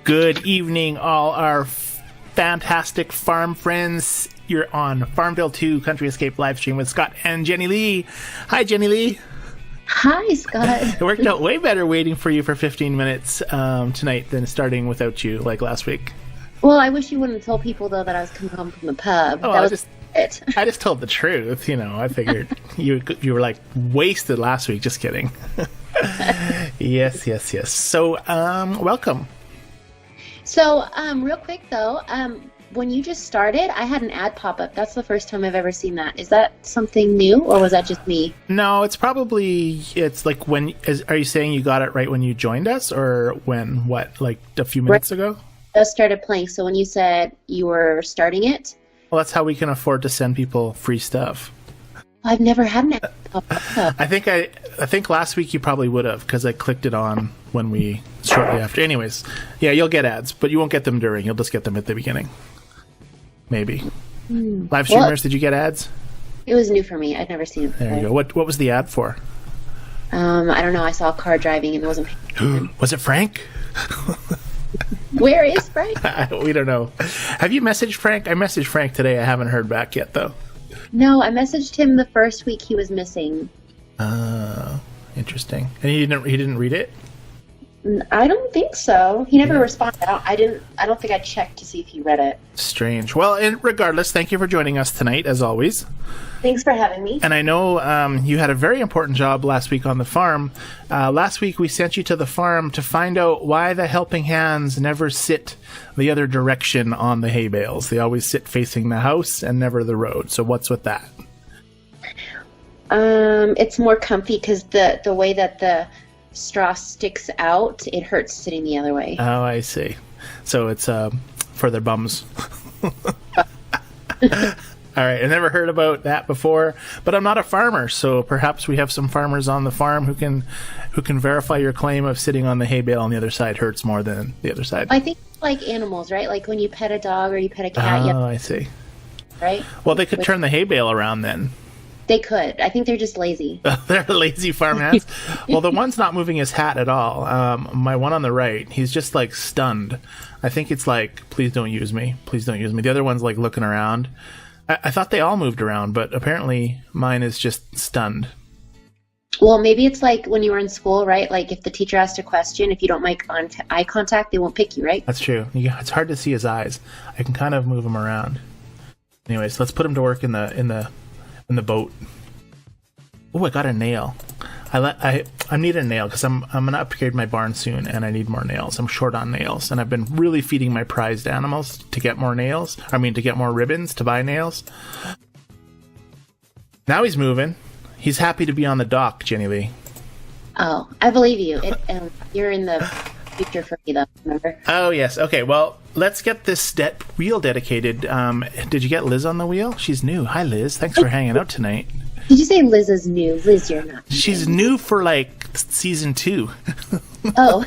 Good evening, all our fantastic farm friends. You're on FarmVille2 Country Escape live stream with Scott and Jennilee. Hi, Jennilee. Hi, Scott. It worked out way better waiting for you for 15 minutes tonight than starting without you like last week. Well, I wish you wouldn't have told people, though, that I was coming home from the pub. Oh, that was it. I just told the truth. You know, I figured you were like wasted last week. Just kidding. Yes. So, welcome. So, real quick, though, when you just started, I had an ad pop up. That's the first time I've ever seen that. Is that something new, or was that just me? No, it's like are you saying you got it right when you joined us, or when, like a few minutes ago? Just started playing. So when you said you were starting it? Well, that's how we can afford to send people free stuff. I've never had an ad pop up. I think last week you probably would have, because I clicked it on shortly after. Anyways, yeah, you'll get ads, but you won't get them during. You'll just get them at the beginning. Maybe. Live streamers, did you get ads? It was new for me. I'd never seen it before. There you go. What was the ad for? I don't know. I saw a car driving and it wasn't. Was it Frank? Where is Frank? We don't know. Have you messaged Frank? I messaged Frank today. I haven't heard back yet, though. No, I messaged him the first week he was missing. Interesting. And he didn't read it? I don't think so. He never responded. I don't think I checked to see if he read it. Strange. Well, regardless, thank you for joining us tonight, as always. Thanks for having me. And I know you had a very important job last week on the farm. Last week we sent you to the farm to find out why the helping hands never sit the other direction on the hay bales. They always sit facing the house and never the road. So what's with that? It's more comfy because the way that the straw sticks out, it hurts sitting the other way. Oh, I see. So it's for their bums. All right, I never heard about that before, but I'm not a farmer, so perhaps we have some farmers on the farm who can verify your claim of sitting on the hay bale on the other side hurts more than the other side. I think like animals, right? Like when you pet a dog or you pet a cat. Oh, I see. Right? Well, they could turn the hay bale around then. They could. I think they're just lazy. They're lazy farm hands. Well, the one's not moving his hat at all. My one on the right, he's just like stunned. I think it's like, please don't use me. Please don't use me. The other one's like looking around. I thought they all moved around, but apparently mine is just stunned. Well, maybe it's like when you were in school, right? Like if the teacher asked a question, if you don't make eye contact, they won't pick you, right? That's true. It's hard to see his eyes. I can kind of move him around. Anyways, let's put him to work in the boat. Oh, I got a nail. I need a nail because I'm gonna upgrade my barn soon, and I need more nails. I'm short on nails, and I've been really feeding my prized animals to get more nails. To get more ribbons to buy nails. Now he's moving. He's happy to be on the dock, Jennilee. Oh, I believe you. You're in the future for me, though. Remember? Oh yes. Okay. Well, let's get this wheel dedicated. Did you get Liz on the wheel? She's new. Hi, Liz. Thanks for hanging out tonight. Did you say Liz is new? Liz, you're not. She's new for like season 2. Oh.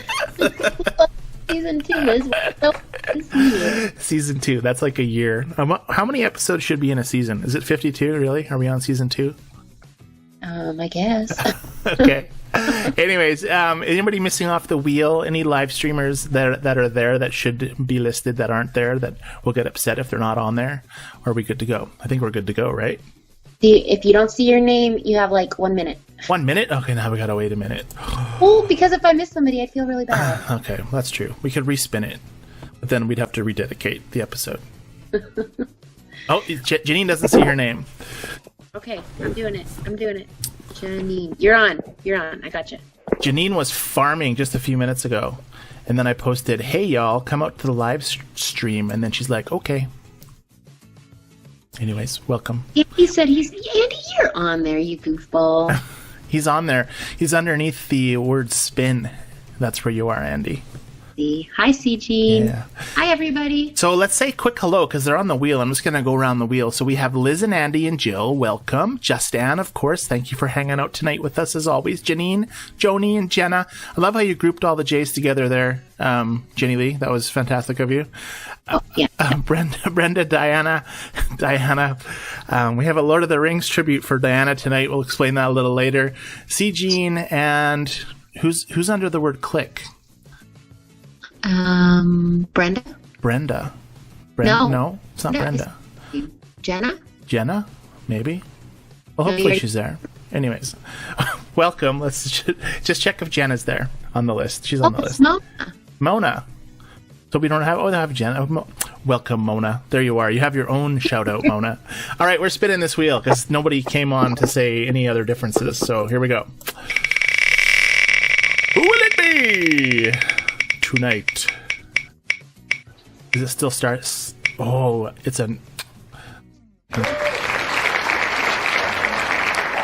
Season 2, Liz. Season 2. That's like a year. How many episodes should be in a season? Is it 52, really? Are we on season 2? I guess. Okay. Anyways, anybody missing off the wheel? Any live streamers that are there that should be listed that aren't there that will get upset if they're not on there? Or are we good to go? I think we're good to go, right? If you don't see your name, you have like 1 minute. 1 minute? Okay, now we gotta wait a minute. Well, because if I miss somebody, I'd feel really bad. Okay, that's true. We could respin it, but then we'd have to rededicate the episode. Oh, Janine doesn't see her name. Okay, I'm doing it. Janine, you're on. I gotcha. Janine was farming just a few minutes ago, and then I posted, "Hey y'all, come out to the live stream," and then she's like, "Okay." Anyways, welcome. He said Andy, you're on there, you goofball. He's on there. He's underneath the word spin. That's where you are, Andy. Hi, C-Gene. Yeah. Hi, everybody. So let's say a quick hello because they're on the wheel. I'm just going to go around the wheel. So we have Liz and Andy and Jill. Welcome. Justan, of course. Thank you for hanging out tonight with us as always. Janine, Joni, and Jenna. I love how you grouped all the J's together there, Jennilee. That was fantastic of you. Oh, yeah. Brenda, Diana. We have a Lord of the Rings tribute for Diana tonight. We'll explain that a little later. C-Gene and who's under the word click? Brenda? Brenda. No, it's not Brenda. Jenna? Maybe. Well, hopefully she's there. Anyways, welcome. Let's just check if Jenna's there on the list. She's on the list. Mona. So we don't have Jenna. Welcome, Mona. There you are. You have your own shout out, Mona. All right, we're spinning this wheel because nobody came on to say any other differences. So here we go. Who will it be tonight? Does it still start? Oh, it's a... Did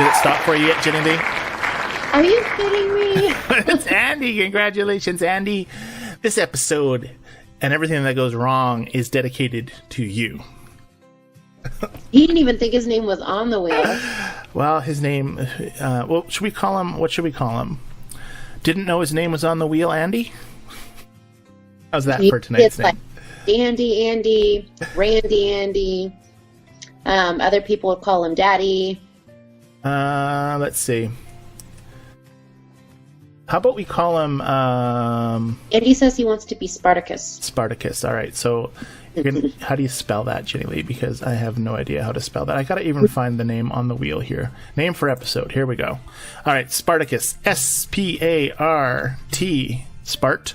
it stop for you yet, Jennilee? Are you kidding me? It's Andy. Congratulations, Andy. This episode and everything that goes wrong is dedicated to you. He didn't even think his name was on the wheel. Well, his name... what should we call him? Didn't know his name was on the wheel, Andy? How's that for tonight's name? Like Andy, Randy. Other people would call him Daddy. Let's see. How about we call him... Andy says he wants to be Spartacus. Spartacus, all right. So how do you spell that, Jennilee? Because I have no idea how to spell that. I got to even find the name on the wheel here. Name for episode. Here we go. All right, Spartacus. S-P-A-R-T. Spart.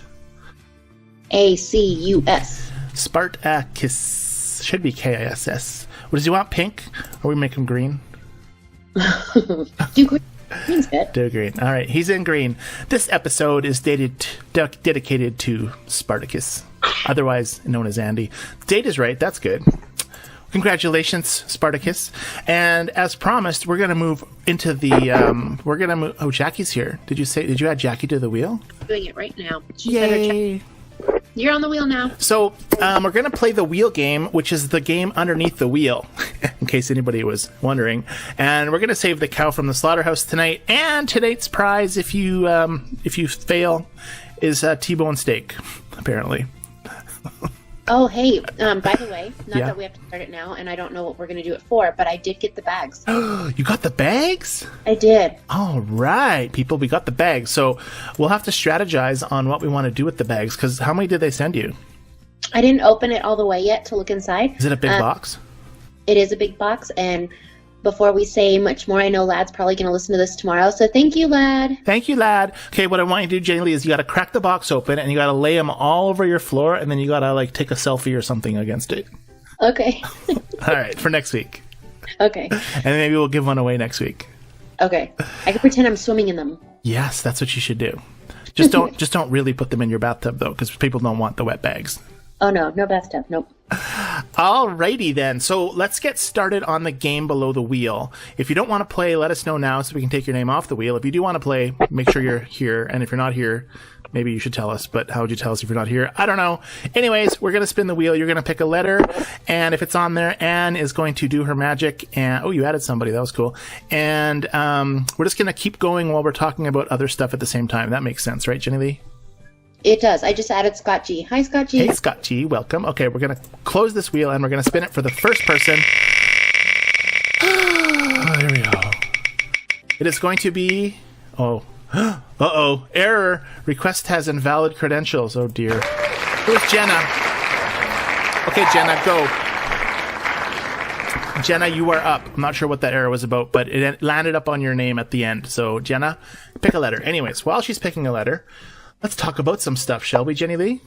A-C-U-S. Spartacus. Should be K-I-S-S. Does he want pink? Or we make him green? Do green's good. Do green. All right, he's in green. This episode is dedicated to Spartacus, otherwise known as Andy. The date is right. That's good. Congratulations, Spartacus. And as promised, we're going to move into the... Oh, Jackie's here. Did you add Jackie to the wheel? I'm doing it right now. Yay. You're on the wheel now. So we're going to play the wheel game, which is the game underneath the wheel, in case anybody was wondering. And we're going to save the cow from the slaughterhouse tonight. And tonight's prize, if you fail, is T-bone steak, apparently. Oh, hey, by the way, not that we have to start it now, and I don't know what we're going to do it for, but I did get the bags. You got the bags? I did. All right, people, we got the bags. So we'll have to strategize on what we want to do with the bags, because how many did they send you? I didn't open it all the way yet to look inside. Is it a big box? It is a big box, and before we say much more, I know Lad's probably going to listen to this tomorrow, so thank you, Lad. Thank you, Lad. Okay, what I want you to do, Jennilee, is you got to crack the box open, and you got to lay them all over your floor, and then you got to, take a selfie or something against it. Okay. All right, for next week. Okay. And maybe we'll give one away next week. Okay. I can pretend I'm swimming in them. Yes, that's what you should do. Just don't really put them in your bathtub, though, because people don't want the wet bags. Oh, no bathtub. Nope. Alrighty then. So let's get started on the game below the wheel. If you don't want to play, let us know now so we can take your name off the wheel. If you do want to play, make sure you're here. And if you're not here, maybe you should tell us. But how would you tell us if you're not here? I don't know. Anyways, we're going to spin the wheel. You're going to pick a letter. And if it's on there, Anne is going to do her magic. And oh, you added somebody. That was cool. And we're just going to keep going while we're talking about other stuff at the same time. That makes sense, right, Jennilee? It does. I just added Scott G. Hi, Scott G. Hey, Scott G. Welcome. Okay, we're going to close this wheel, and we're going to spin it for the first person. Oh, there we go. It is going to be... Oh. Uh-oh. Error. Request has invalid credentials. Oh, dear. Who's Jenna? Okay, Jenna, go. Jenna, you are up. I'm not sure what that error was about, but it landed up on your name at the end. So, Jenna, pick a letter. Anyways, while she's picking a letter... Let's talk about some stuff, shall we, Jennilee?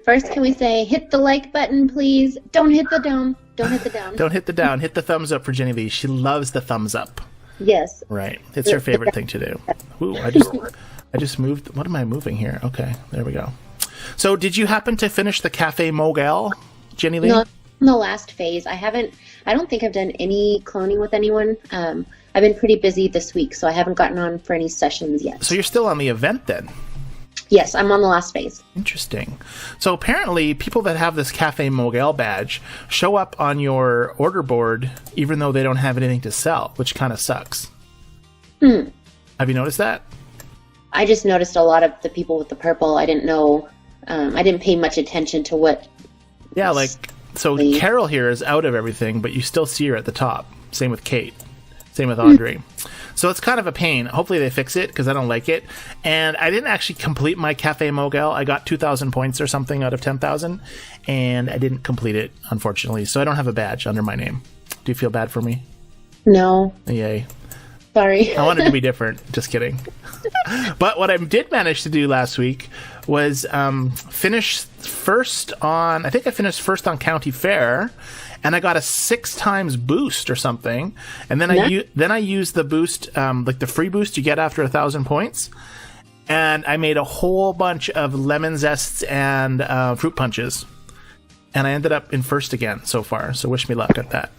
First, can we say, hit the like button, please? Don't hit the down. Don't hit the down. Don't hit the down. Hit the thumbs up for Jennilee. She loves the thumbs up. Yes. Right. It's her favorite thing to do. Ooh, I just moved. What am I moving here? Okay, there we go. So, did you happen to finish the Cafe Mogul, Jennilee? No, in the last phase. I don't think I've done any cloning with anyone. I've been pretty busy this week, so I haven't gotten on for any sessions yet. So you're still on the event then? Yes, I'm on the last phase. Interesting. So apparently people that have this Cafe Mogul badge show up on your order board even though they don't have anything to sell, which kind of sucks. Have you noticed that? I just noticed a lot of the people with the purple. I didn't know. I didn't pay much attention to what... Yeah, so Carol here is out of everything, but you still see her at the top. Same with Kate. Same with Audrey. So it's kind of a pain. Hopefully they fix it because I don't like it. And I didn't actually complete my Cafe Mogul. I got 2,000 points or something out of 10,000, and I didn't complete it, unfortunately. So I don't have a badge under my name. Do you feel bad for me? No. Yay. Sorry. I wanted to be different. Just kidding. But what I did manage to do last week was finish first on, I think I finished first on County Fair, and I got a 6 times boost or something. And then I used the boost, like the free boost you get after 1,000 points. And I made a whole bunch of lemon zests and fruit punches. And I ended up in first again so far. So wish me luck at that.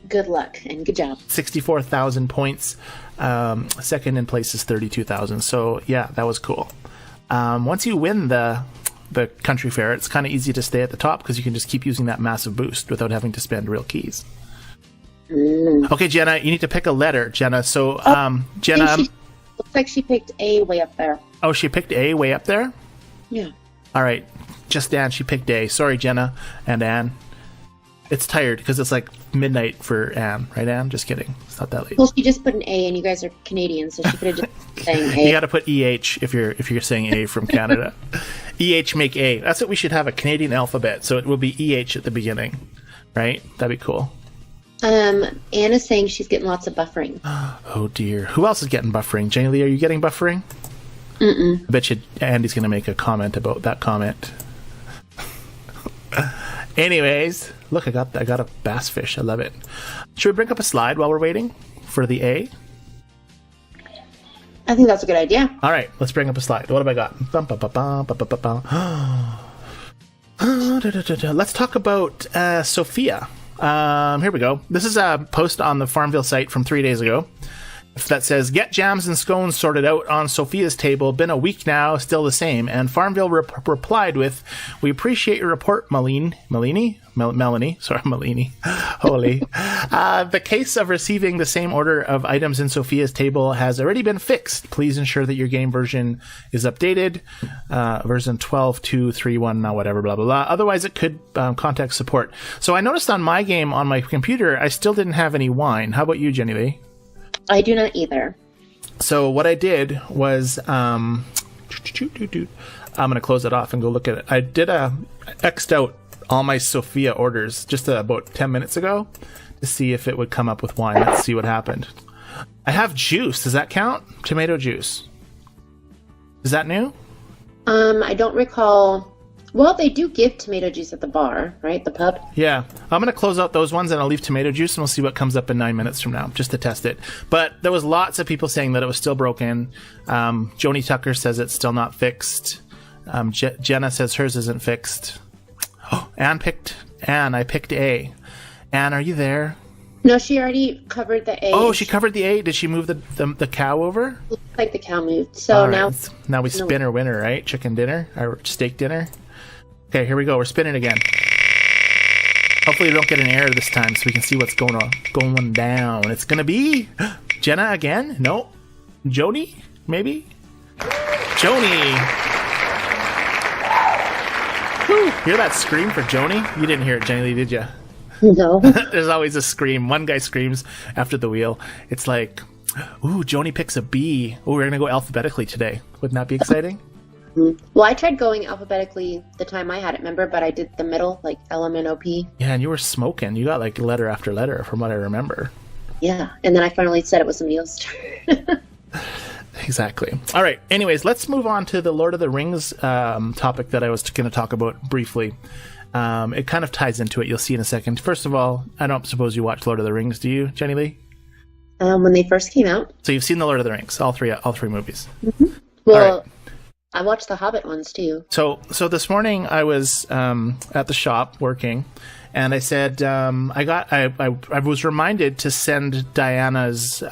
Good luck and good job. 64,000 points. Second in place is 32,000. So yeah, that was cool. Once you win the country fair, it's kind of easy to stay at the top because you can just keep using that massive boost without having to spend real keys. Okay, Jenna, you need to pick a letter, Jenna. So, Jenna, looks like she picked A way up there. Oh, she picked A way up there? Yeah. All right. Just Anne, she picked A. Sorry, Jenna and Anne. It's tired because it's like midnight for Anne, right, Anne? Just kidding. It's not that late. Well, she just put an A, and you guys are Canadian, so she could have just saying A. You got to put EH if you're saying A from Canada. EH make A. That's what we should have, a Canadian alphabet. So it will be EH at the beginning, right? That'd be cool. Anna's saying she's getting lots of buffering. Oh dear. Who else is getting buffering? Jennilee, are you getting buffering? Mm-mm. I bet you Andy's going to make a comment about that comment. Anyways, look, I got a bass fish. I love it. Should we bring up a slide while we're waiting for the A? I think that's a good idea. All right, let's bring up a slide. What have I got? Let's talk about Sophia. Here we go. This is a post on the FarmVille site from 3 days ago that says, "Get jams and scones sorted out on Sophia's table. Been a week now, still the same." And FarmVille replied with, "We appreciate your report, Melanie. Holy. The case of receiving the same order of items in Sophia's table has already been fixed. Please ensure that your game version is updated. Version 12.2.3.1, now whatever, blah, blah, blah. Otherwise, it could contact support." So I noticed on my game on my computer, I still didn't have any wine. How about you, Jennilee? I do not either. So what I did was, I'm going to close it off and go look at it. I did X'd out all my Sophia orders just about 10 minutes ago to see if it would come up with wine. Let's see what happened. I have juice. Does that count? Tomato juice. Is that new? I don't recall. Well, they do give tomato juice at the bar, right? The pub. Yeah. I'm going to close out those ones and I'll leave tomato juice and we'll see what comes up in 9 minutes from now, just to test it. But there was lots of people saying that it was still broken. Joni Tucker says it's still not fixed. Jenna says hers isn't fixed. Oh, I picked A. Anne, are you there? No, she already covered the A. Oh, she covered the A. Did she move the cow over? Looks like the cow moved. So right. Now we spin her winner, right? Chicken dinner or steak dinner. Okay, here we go. We're spinning again. Hopefully we don't get an error this time so we can see what's going down. It's going to be Jenna again? No. Joni? Maybe? Joni! Whew. Hear that scream for Joni? You didn't hear it, Jennilee, did you? No. There's always a scream. One guy screams after the wheel. It's like, ooh, Joni picks a B. Oh, we're going to go alphabetically today. Wouldn't that be exciting? Well, I tried going alphabetically the time I had it, remember? But I did the middle, like LMNOP. Yeah, and you were smoking. You got like letter after letter from what I remember. Yeah, and then I finally said it was Emil's turn. Exactly. All right. Anyways, let's move on to the Lord of the Rings topic that I was going to talk about briefly. It kind of ties into it. You'll see in a second. First of all, I don't suppose you watch Lord of the Rings, do you, Jennilee? When they first came out. So you've seen the Lord of the Rings, all three movies. Mm-hmm. Well, I watched the Hobbit ones too. So this morning I was at the shop working, and I said I was reminded to send Diana's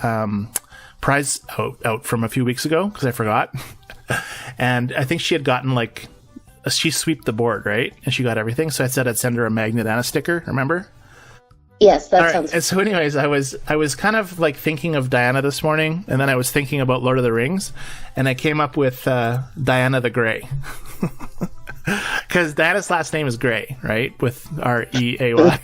prize out from a few weeks ago because I forgot, and I think she had gotten she sweeped the board, right, and she got everything. So I said I'd send her a magnet and a sticker. Remember? Yes, that sounds. And so, anyways, I was kind of like thinking of Diana this morning, and then I was thinking about Lord of the Rings, and I came up with Diana the Grey, because Diana's last name is Grey, right, with Reay.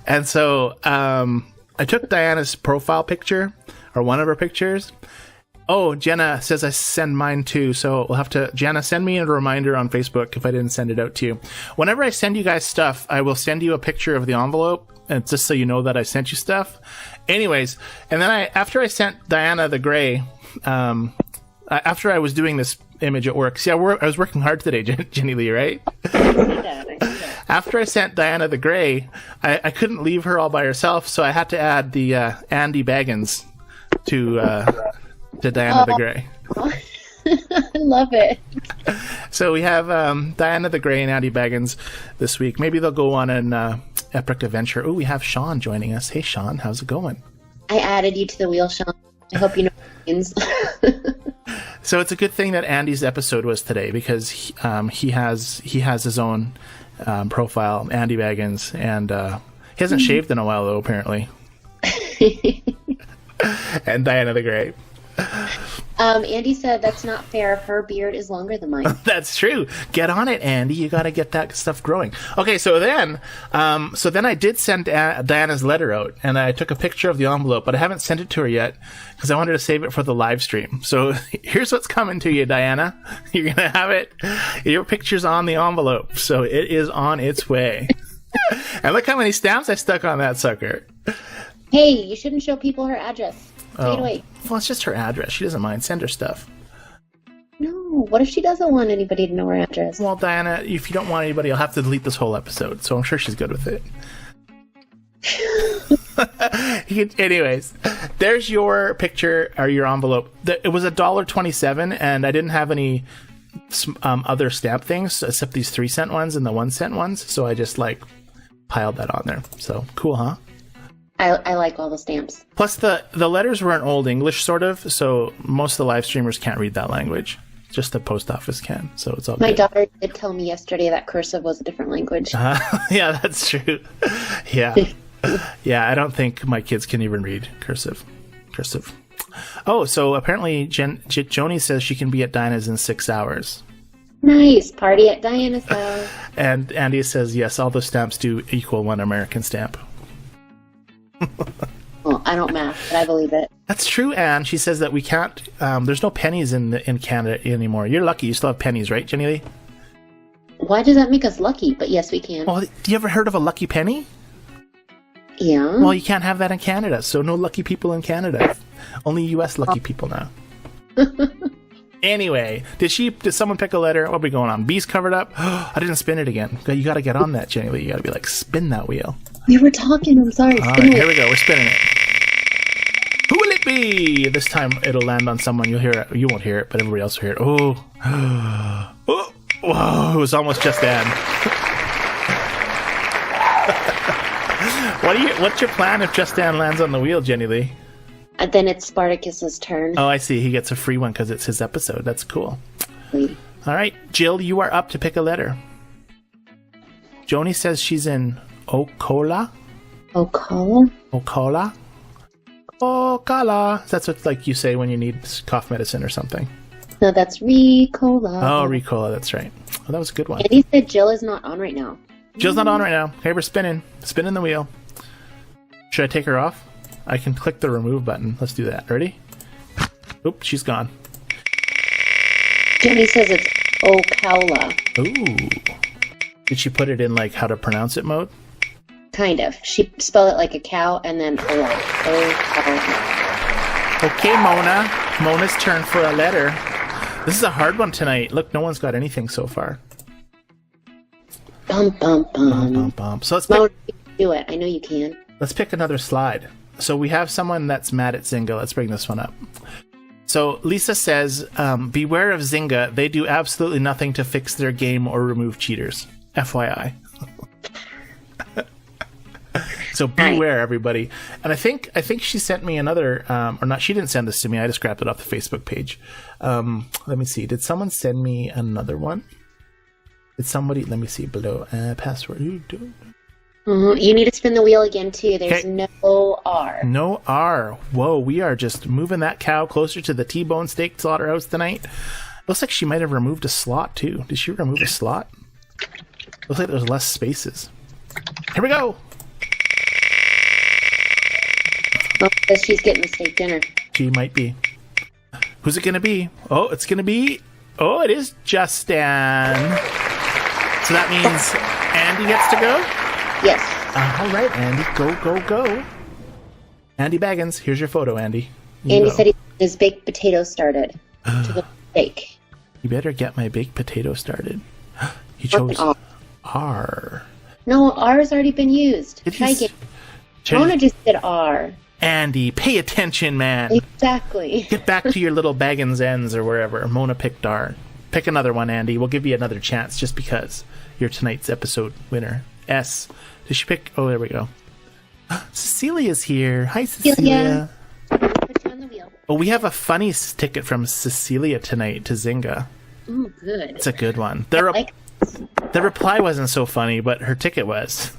And so I took Diana's profile picture or one of our pictures. Oh, Jenna says I send mine too, so we'll have to... Jenna, send me a reminder on Facebook if I didn't send it out to you. Whenever I send you guys stuff, I will send you a picture of the envelope, and just so you know that I sent you stuff. Anyways, and then after I sent Diana the Gray, after I was doing this image at work... See, I was working hard today, Jennilee, right? After I sent Diana the Gray, I couldn't leave her all by herself, so I had to add the Andy Baggins to Diana the Gray. I love it. So we have Diana the Gray and Andy Baggins this week. Maybe they'll go on an epic adventure. Oh, we have Sean joining us. Hey, Sean, how's it going? I added you to the wheel, Sean. I hope you know what it means. So it's a good thing that Andy's episode was today, because he has his own profile, Andy Baggins, and he hasn't shaved in a while, though, apparently. And Diana the Gray. Andy said that's not fair. Her beard is longer than mine. That's true. Get on it, Andy. You got to get that stuff growing. Okay, so then I did send Diana's letter out, and I took a picture of the envelope, but I haven't sent it to her yet because I wanted to save it for the live stream. So here's what's coming to you, Diana. You're gonna have it. Your picture's on the envelope, so it is on its way. And look how many stamps I stuck on that sucker. Hey, you shouldn't show people her address. Take it away. Well, it's just her address. She doesn't mind. Send her stuff. No. What if she doesn't want anybody to know her address? Well, Diana, if you don't want anybody, I'll have to delete this whole episode. So I'm sure she's good with it. Anyways, there's your picture or your envelope. It was $1.27, and I didn't have any other stamp things except these 3-cent ones and the 1-cent ones. So I just piled that on there. So cool, huh? I like all the stamps. Plus, the letters were in Old English, sort of, so most of the live streamers can't read that language. Just the post office can, so it's all My good. daughter did tell me yesterday that cursive was a different language. Yeah, that's true. Yeah. Yeah, I don't think my kids can even read cursive. Oh, so apparently Joni says she can be at Dinah's in 6 hours. Nice. Party at Diana's house. And Andy says, yes, all those stamps do equal one American stamp. Well, I don't math, but I believe it. That's true, Anne. She says that we can't... there's no pennies in Canada anymore. You're lucky. You still have pennies, right, Jennilee? Why does that make us lucky? But yes, we can. Well, you ever heard of a lucky penny? Yeah. Well, you can't have that in Canada, so no lucky people in Canada. Only U.S. lucky people now. Anyway, did someone pick a letter? What are we going on? B's covered up? I didn't spin it again. You got to get on that, Jennilee. You got to be like, spin that wheel. We were talking. I'm sorry. All right, here we go. We're spinning it. Who will it be? This time it'll land on someone. You'll hear it. You won't hear it, but everybody else will hear it. Oh. Oh. Whoa. It was almost Just Anne. What's your plan if Just Anne lands on the wheel, Jennilee? Then it's Spartacus's turn. Oh, I see. He gets a free one because it's his episode. That's cool. Sweet. All right, Jill, you are up to pick a letter. Joni says she's in Ocala. Ocala. That's what you say when you need cough medicine or something. No, that's Ricola. Oh, Ricola. That's right. Oh, that was a good one. Andy said Jill is not on right now. Jill's not on right now. Okay, we're spinning the wheel. Should I take her off? I can click the remove button. Let's do that. Ready? Oop, she's gone. Jenny says it's Ocala. Ooh. Did she put it in how to pronounce it mode? Kind of. She spelled it like a cow and then Ola. Okay, Mona. Mona's turn for a letter. This is a hard one tonight. Look, no one's got anything so far. Bum, bum, bum. Bum, bum, bum. So let's Mona, do it. I know you can. Let's pick another slide. So we have someone that's mad at Zynga. Let's bring this one up. So Lisa says, beware of Zynga. They do absolutely nothing to fix their game or remove cheaters. FYI. So beware, everybody. And I think she sent me another, or not, she didn't send this to me. I just grabbed it off the Facebook page. Let me see. Did someone send me another one? Did somebody, let me see below. Password. You need to spin the wheel again, too. There's no R. No R. Whoa, we are just moving that cow closer to the T-bone steak slaughterhouse tonight. Looks like she might have removed a slot, too. Did she remove a slot? Looks like there's less spaces. Here we go! Oh, because she's getting the steak dinner. She might be. Who's it going to be? Oh, it's going to be... Oh, it is Justin. So that means Andy gets to go? Yes. All right, Andy. Go, go, go. Andy Baggins. Here's your photo, Andy. Andy said his baked potato started to go bake. You better get my baked potato started. He chose R. No, R has already been used. Mona just did R. Andy, pay attention, man. Exactly. Get back to your little Baggins ends or wherever. Mona picked R. Pick another one, Andy. We'll give you another chance just because you're tonight's episode winner. S. Did she pick? Oh, there we go. Cecilia's here. Hi, Cecilia. Put you on the wheel. Oh, we have a funny ticket from Cecilia tonight to Zynga. Ooh, good. It's a good one. The reply wasn't so funny, but her ticket was.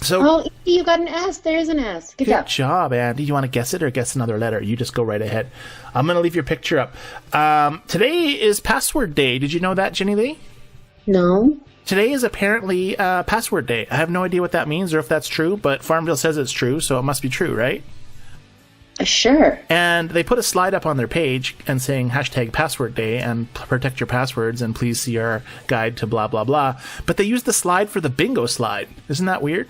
So, you got an S. There's an S. Good job, Andy. You want to guess it or guess another letter? You just go right ahead. I'm going to leave your picture up. Today is password day. Did you know that, Jennilee? No. Today is apparently password day. I have no idea what that means or if that's true, but FarmVille says it's true, so it must be true, right? Sure. And they put a slide up on their page and saying #password day and protect your passwords and please see our guide to blah, blah, blah. But they used the slide for the bingo slide. Isn't that weird?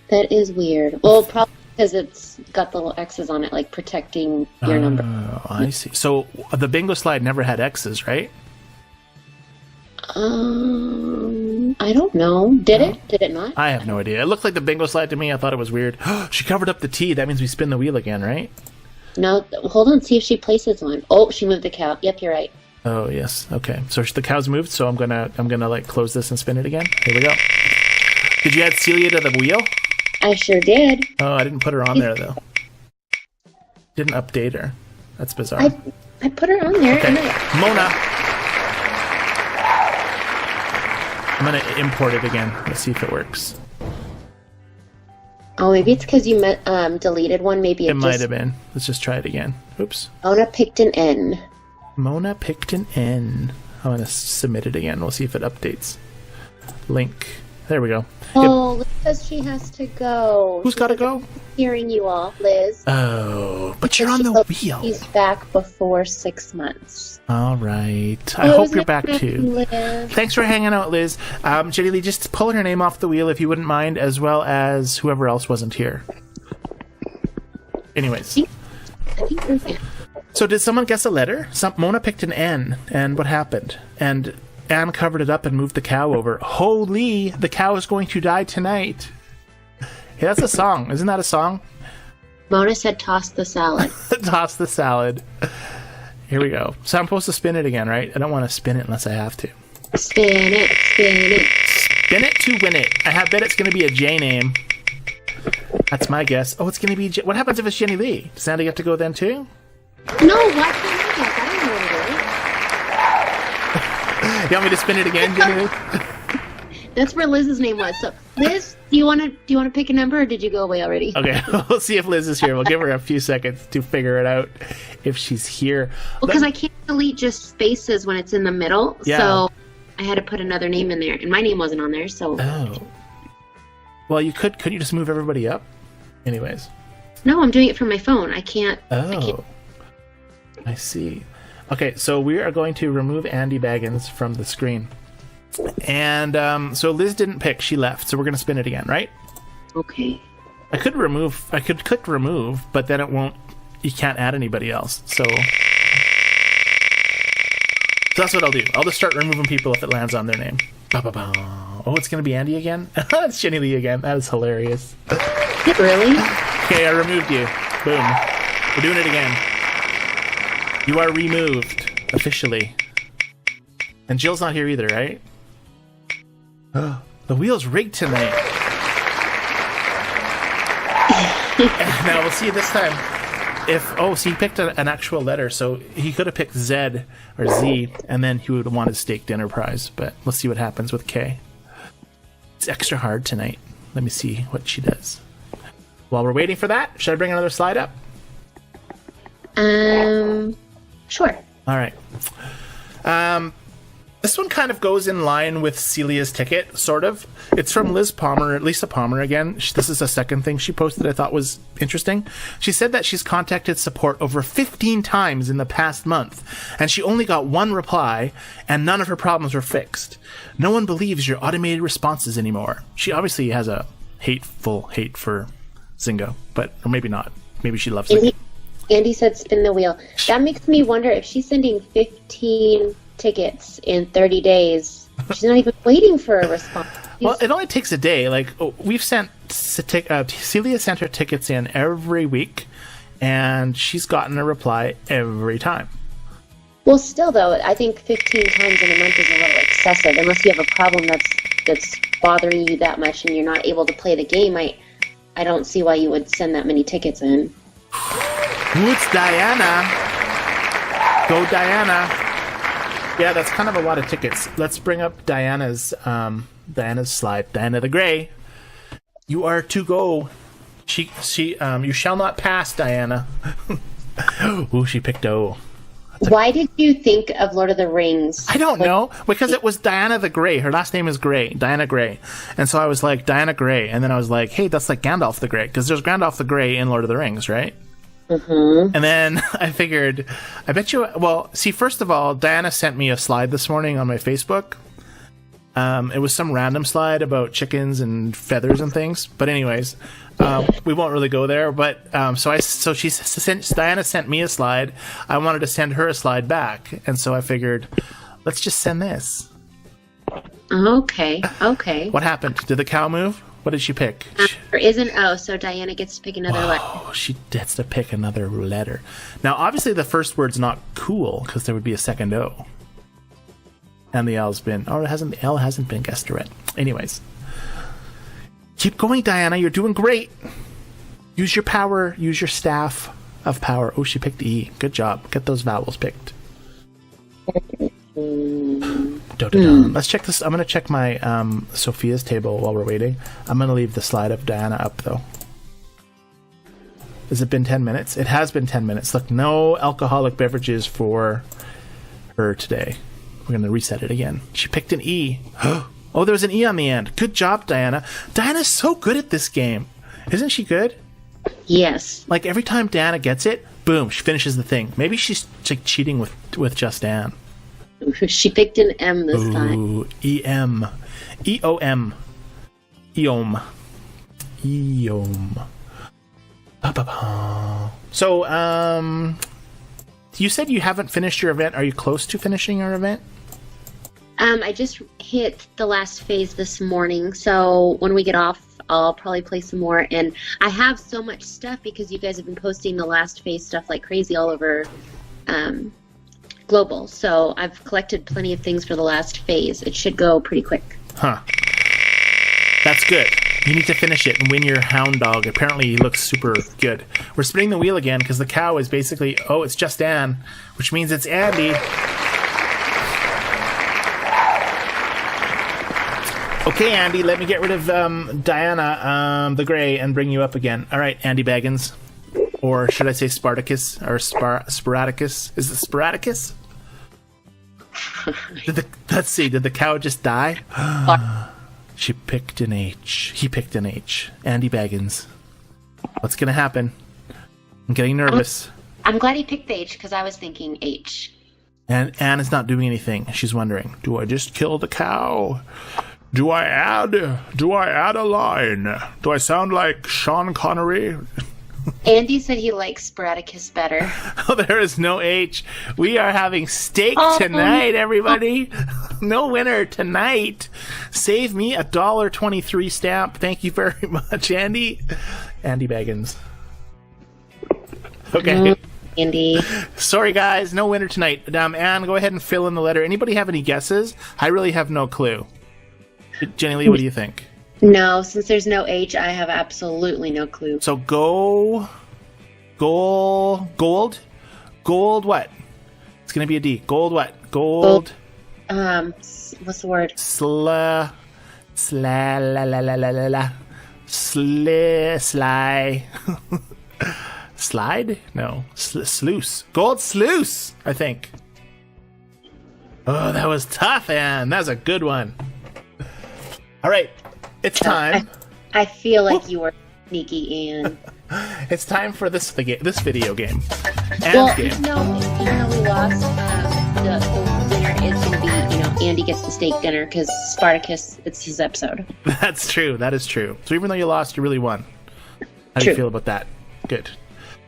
That is weird. Well, probably because it's got the little X's on it, like protecting your number. Oh, I see. So the bingo slide never had X's, right? I don't know. Did it? Did it not? I have no idea. It looked like the bingo slide to me. I thought it was weird. She covered up the T. That means we spin the wheel again, right? No. Hold on. See if she places one. Oh, she moved the cow. Yep, you're right. Oh, yes. Okay. So the cow's moved, so I'm gonna like close this and spin it again. Here we go. Did you add Celia to the wheel? I sure did. Oh, I didn't put her on there, though. Didn't update her. That's bizarre. I put her on there. Okay. Mona. I'm going to import it again. Let's see if it works. Oh, maybe it's because you deleted one. Maybe it might have been. Let's just try it again. Oops. Mona picked an N. Mona picked an N. I'm going to submit it again. We'll see if it updates. Link. There we go. Oh, Liz says she has to go. Who's got to go? Hearing you all, Liz. Oh, but you're on the wheel. She's back before 6 months. All right. I hope you're back too. Liz. Thanks for hanging out, Liz. Jennilee, just pull her name off the wheel if you wouldn't mind, as well as whoever else wasn't here. Anyways. I think we're good. So did someone guess a letter? Mona picked an N, and what happened? And Anne covered it up and moved the cow over. Holy, the cow is going to die tonight. Hey, that's a song. Isn't that a song? Mona said toss the salad. Toss the salad. Here we go. So I'm supposed to spin it again, right? I don't want to spin it unless I have to. Spin it, spin it. Spin it to win it. I bet it's going to be a J name. That's my guess. Oh, it's going to be J. What happens if it's Jennilee? Does Sandy have to go then too? No, why can't I guess? I don't know what it is. You want me to spin it again, Jennilee? That's where Liz's name was. So, Liz, do you want to pick a number, or did you go away already? Okay, we'll see if Liz is here. We'll give her a few seconds to figure it out if she's here. Well, because I can't delete just spaces when it's in the middle, so I had to put another name in there, and my name wasn't on there. So. Oh. Well, you could. Could you just move everybody up? Anyways. No, I'm doing it from my phone. I can't. Oh. I see. Okay, so we are going to remove Andy Baggins from the screen. And so Liz didn't pick. She left. So we're going to spin it again, right? Okay. I could click remove, but then it won't. You can't add anybody else. So that's what I'll do. I'll just start removing people if it lands on their name. Ba-ba-ba. Oh, it's going to be Andy again? It's Jennilee again. That is hilarious. Really? Okay, I removed you. Boom. We're doing it again. You are removed. Officially. And Jill's not here either, right? The wheel's rigged tonight. Now, we'll see this time. So he picked an actual letter, so he could have picked Z or Z, and then he would have wanted steak dinner prize, but we'll see what happens with K. It's extra hard tonight. Let me see what she does. While we're waiting for that, should I bring another slide up? Sure. All right. This one kind of goes in line with Celia's ticket, sort of. It's from Lisa Palmer again. This is the second thing she posted I thought was interesting. She said that she's contacted support over 15 times in the past month, and she only got one reply, and none of her problems were fixed. No one believes your automated responses anymore. She obviously has a hate for Zynga, or maybe not. Maybe she loves it. Andy said spin the wheel. That makes me wonder if she's sending 15 tickets in 30 days. She's not even waiting for a response. Well, it only takes a day. Like, we've sent Celia sent her tickets in every week, and she's gotten a reply every time. Well, still though, I think 15 times in a month is a little excessive. Unless you have a problem that's bothering you that much and you're not able to play the game, I don't see why you would send that many tickets in. Ooh, it's Diana. Go Diana. Yeah, that's kind of a lot of tickets. Let's bring up Diana's slide. Diana the Grey. You are to go. You shall not pass, Diana. Ooh, she picked O. Why did you think of Lord of the Rings? I don't know. Because it was Diana the Grey. Her last name is Grey. Diana Grey. And so I was like, Diana Grey. And then I was like, hey, that's like Gandalf the Grey. Because there's Gandalf the Grey in Lord of the Rings, right? Mm-hmm. And then I figured, I bet you, well, see, first of all, Diana sent me a slide this morning on my Facebook. It was some random slide about chickens and feathers and things. But anyways, we won't really go there. But Diana sent me a slide. I wanted to send her a slide back. And so I figured, let's just send this. Okay. What happened? Did the cow move? What did she pick? There is an O, so Diana gets to pick another letter. Oh, she gets to pick another letter. Now, obviously, the first word's not cool because there would be a second O. And the L's been... Oh, the L hasn't been guessed yet. Anyways. Keep going, Diana. You're doing great. Use your power. Use your staff of power. Oh, she picked E. Good job. Get those vowels picked. Let's check this. I'm going to check my Sophia's table while we're waiting. I'm going to leave the slide of Diana up, though. Has it been 10 minutes? It has been 10 minutes. Look, no alcoholic beverages for her today. We're going to reset it again. She picked an E. Oh, there was an E on the end. Good job, Diana. Diana's so good at this game. Isn't she good? Yes. Like, every time Diana gets it, boom, she finishes the thing. Maybe she's like cheating with Just Dan. She picked an M this time. E-M. E-O-M. Eom. Eom. So, you said you haven't finished your event. Are you close to finishing your event? I just hit the last phase this morning, so when we get off, I'll probably play some more. And I have so much stuff because you guys have been posting the last phase stuff like crazy all over global. So I've collected plenty of things for the last phase. It should go pretty quick. Huh. That's good. You need to finish it and win your hound dog. Apparently he looks super good. We're spinning the wheel again because the cow is basically... Oh, it's Just Dan, which means it's Andy. Okay, Andy, let me get rid of Diana the Grey and bring you up again. All right, Andy Baggins. Or should I say Spartacus? Or Sporadicus? Is it Sporadicus? Let's see, did the cow just die? She picked an H. He picked an H. Andy Baggins. What's going to happen? I'm getting nervous. I'm glad he picked the H because I was thinking H. And Anne is not doing anything. She's wondering, do I just kill the cow? Do I add a line? Do I sound like Sean Connery? Andy said he likes Sporadicus better. Oh, there is no H. We are having steak tonight, everybody. No winner tonight. Save me a $1.23 stamp. Thank you very much, Andy. Andy Baggins. Okay. Andy. Sorry, guys. No winner tonight. Anne, go ahead and fill in the letter. Anybody have any guesses? I really have no clue. Jennilee, what do you think? No, since there's no H, I have absolutely no clue. So gold what? It's going to be a D. Gold what? Gold. What's the word? Sly. Slide? No. Sluice. Gold sluice, I think. Oh, that was tough, Anne. That was a good one. All right, it's time. I feel like you were sneaky, Anne. It's time for this video game. Well, Game. even though we lost, the winner is going to be, Andy gets the steak dinner because Spartacus, it's his episode. That's true. That is true. So even though you lost, you really won. How do you feel about that? Good.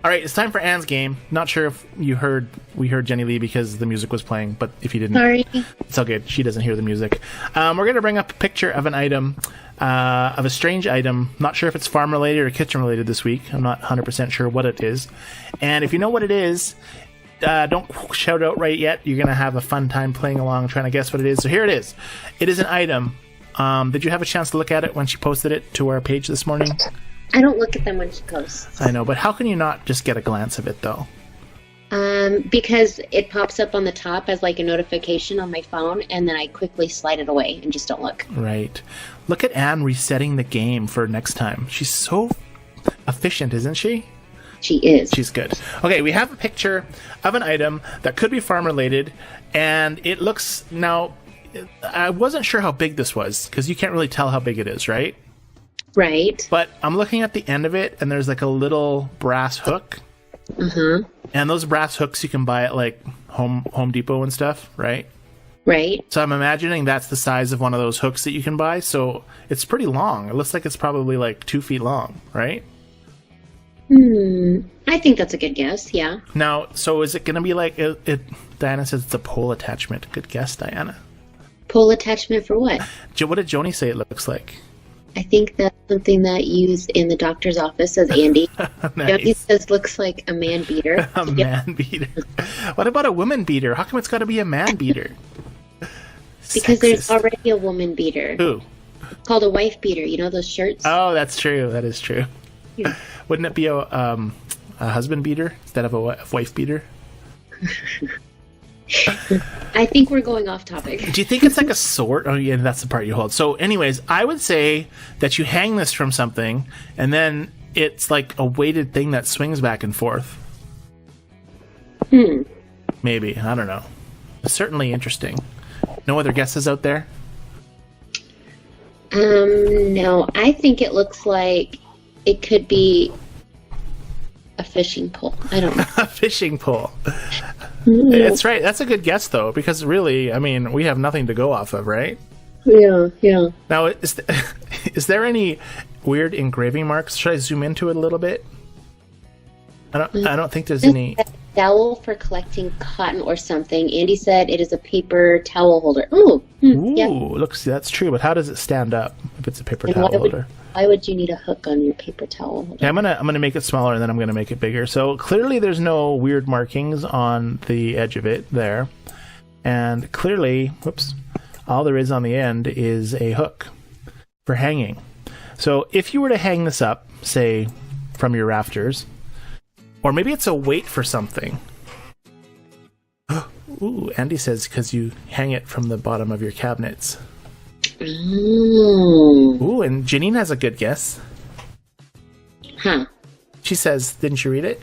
All right, it's time for Anne's game. Not sure if we heard Jennilee because the music was playing, but if you didn't, sorry, it's all good. She doesn't hear the music. We're going to bring up a picture of an item, of a strange item. Not sure if it's farm related or kitchen related this week. I'm not 100% sure what it is. And if you know what it is, don't shout out right yet. You're going to have a fun time playing along, trying to guess what it is. So here it is. It is an item. Did you have a chance to look at it when she posted it to our page this morning? I don't look at them when she posts. I know, but how can you not just get a glance of it, though? Because it pops up on the top as like a notification on my phone, and then I quickly slide it away and just don't look. Right. Look at Anne resetting the game for next time. She's so efficient, isn't she? She is. She's good. Okay, we have a picture of an item that could be farm related, and it looks... Now, I wasn't sure how big this was, because you can't really tell how big it is, right? Right. But I'm looking at the end of it, and there's like a little brass hook. Mm-hmm. And those brass hooks you can buy at like Home Depot and stuff, right? Right. So I'm imagining that's the size of one of those hooks that you can buy. So it's pretty long. It looks like it's probably like 2 feet long, right? I think that's a good guess, yeah. Now, so is it going to be like... Diana says it's a pole attachment. Good guess, Diana. Pole attachment for what? What did Joni say it looks like? I think that's something that used in the doctor's office, says Andy. Nice. Jody says looks like a man beater. A man beater. What about a woman beater? How come it's got to be a man beater? Because there's already a woman beater. Who? Called a wife beater. You know those shirts? Oh, that's true. That is true. Yeah. Wouldn't it be a husband beater instead of a wife beater? I think we're going off topic. Do you think it's like a sword? Oh, yeah, that's the part you hold. So anyways, I would say that you hang this from something, and then it's like a weighted thing that swings back and forth. Maybe. I don't know. It's certainly interesting. No other guesses out there? No. I think it looks like it could be a fishing pole. I don't know. A fishing pole. It's right. That's a good guess, though, because really, I mean, we have nothing to go off of, right? Yeah. Now, is there any weird engraving marks? Should I zoom into it a little bit? I don't think there's any. Dowel for collecting cotton or something. Andy said it is a paper towel holder. Ooh. Yeah. Look, see, that's true. But how does it stand up if it's a paper towel holder? Why would you need a hook on your paper towel holder? Yeah, I'm gonna make it smaller, and then I'm gonna make it bigger. So clearly, there's no weird markings on the edge of it there, and clearly, whoops, all there is on the end is a hook for hanging. So if you were to hang this up, say from your rafters, or maybe it's a weight for something. Ooh, Andy says because you hang it from the bottom of your cabinets. Ooh, and Janine has a good guess. Huh. She says, didn't you read it?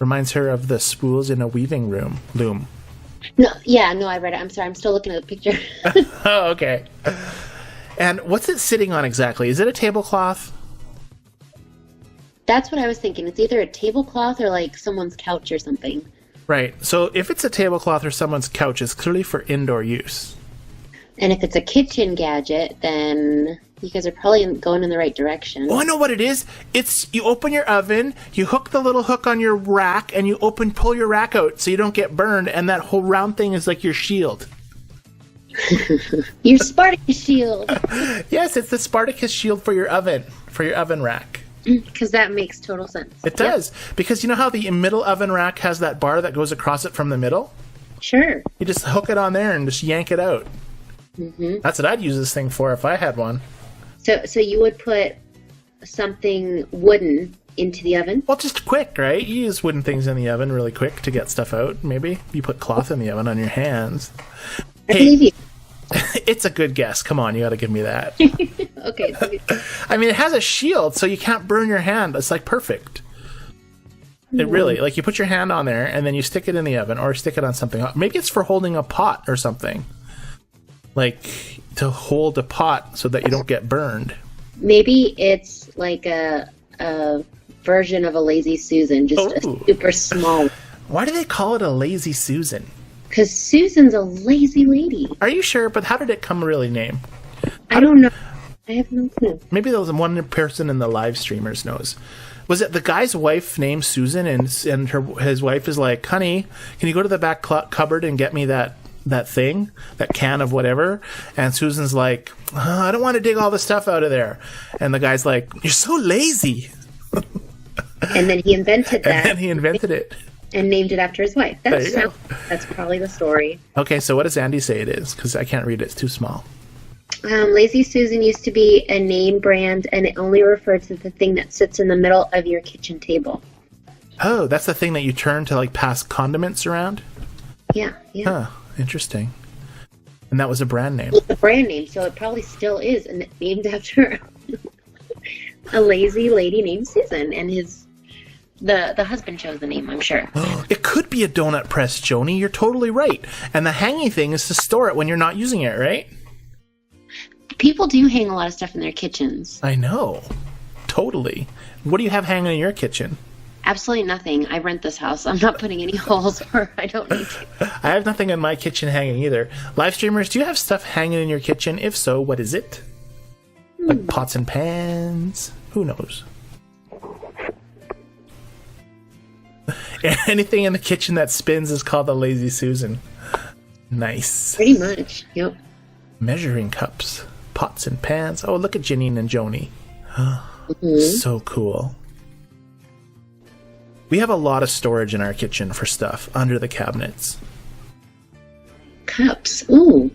Reminds her of the spools in a weaving loom. No, I read it. I'm sorry, I'm still looking at the picture. Oh, okay. And what's it sitting on exactly? Is it a tablecloth? That's what I was thinking. It's either a tablecloth or like someone's couch or something. Right. So if it's a tablecloth or someone's couch, it's clearly for indoor use. And if it's a kitchen gadget, then you guys are probably going in the right direction. Oh, I know what it is. It's you open your oven, you hook the little hook on your rack, and you pull your rack out so you don't get burned, and that whole round thing is like your shield. Your Spartacus shield. Yes, it's the Spartacus shield for your oven rack. Because that makes total sense. It does. Because you know how the middle oven rack has that bar that goes across it from the middle? Sure. You just hook it on there and just yank it out. Mm-hmm. That's what I'd use this thing for if I had one. So you would put something wooden into the oven? Well, just quick, right? You use wooden things in the oven really quick to get stuff out, maybe. You put cloth in the oven on your hands. I believe you. It's a good guess. Come on, you got to give me that. Okay. I mean, it has a shield, so you can't burn your hand. It's like perfect. It really, like you put your hand on there and then you stick it in the oven or stick it on something. Maybe it's for holding a pot or something. Like to hold a pot so that you don't get burned. Maybe it's like a version of a Lazy Susan, just a super small. Why do they call it a Lazy Susan? Because Susan's a lazy lady. Are you sure? But how did it come really name? I don't know. I have no clue. Maybe there was one person in the live streamers knows. Was it the guy's wife named Susan, and his wife is like, honey, can you go to the back cupboard and get me that thing, that can of whatever? And Susan's like, I don't want to dig all the stuff out of there. And the guy's like, you're so lazy. And then he invented that. And then he invented it. And named it after his wife. That's probably the story. Okay, so what does Andy say it is? Because I can't read it. It's too small. Lazy Susan used to be a name brand, and it only referred to the thing that sits in the middle of your kitchen table. Oh, that's the thing that you turn to like pass condiments around? Yeah. Huh, interesting. And that was a brand name. It's a brand name, so it probably still is, and it's named after a lazy lady named Susan, and the husband chose the name, I'm sure. It could be a donut press, Joni. You're totally right. And the hanging thing is to store it when you're not using it, right? People do hang a lot of stuff in their kitchens. I know. Totally. What do you have hanging in your kitchen? Absolutely nothing. I rent this house. I'm not putting any holes where I don't need to. I have nothing in my kitchen hanging either. Live streamers, do you have stuff hanging in your kitchen? If so, what is it? Like pots and pans? Who knows? Anything in the kitchen that spins is called a Lazy Susan. Nice. Pretty much, yep. Measuring cups, pots and pans. Oh, look at Janine and Joni. So cool. We have a lot of storage in our kitchen for stuff under the cabinets. Cups, ooh.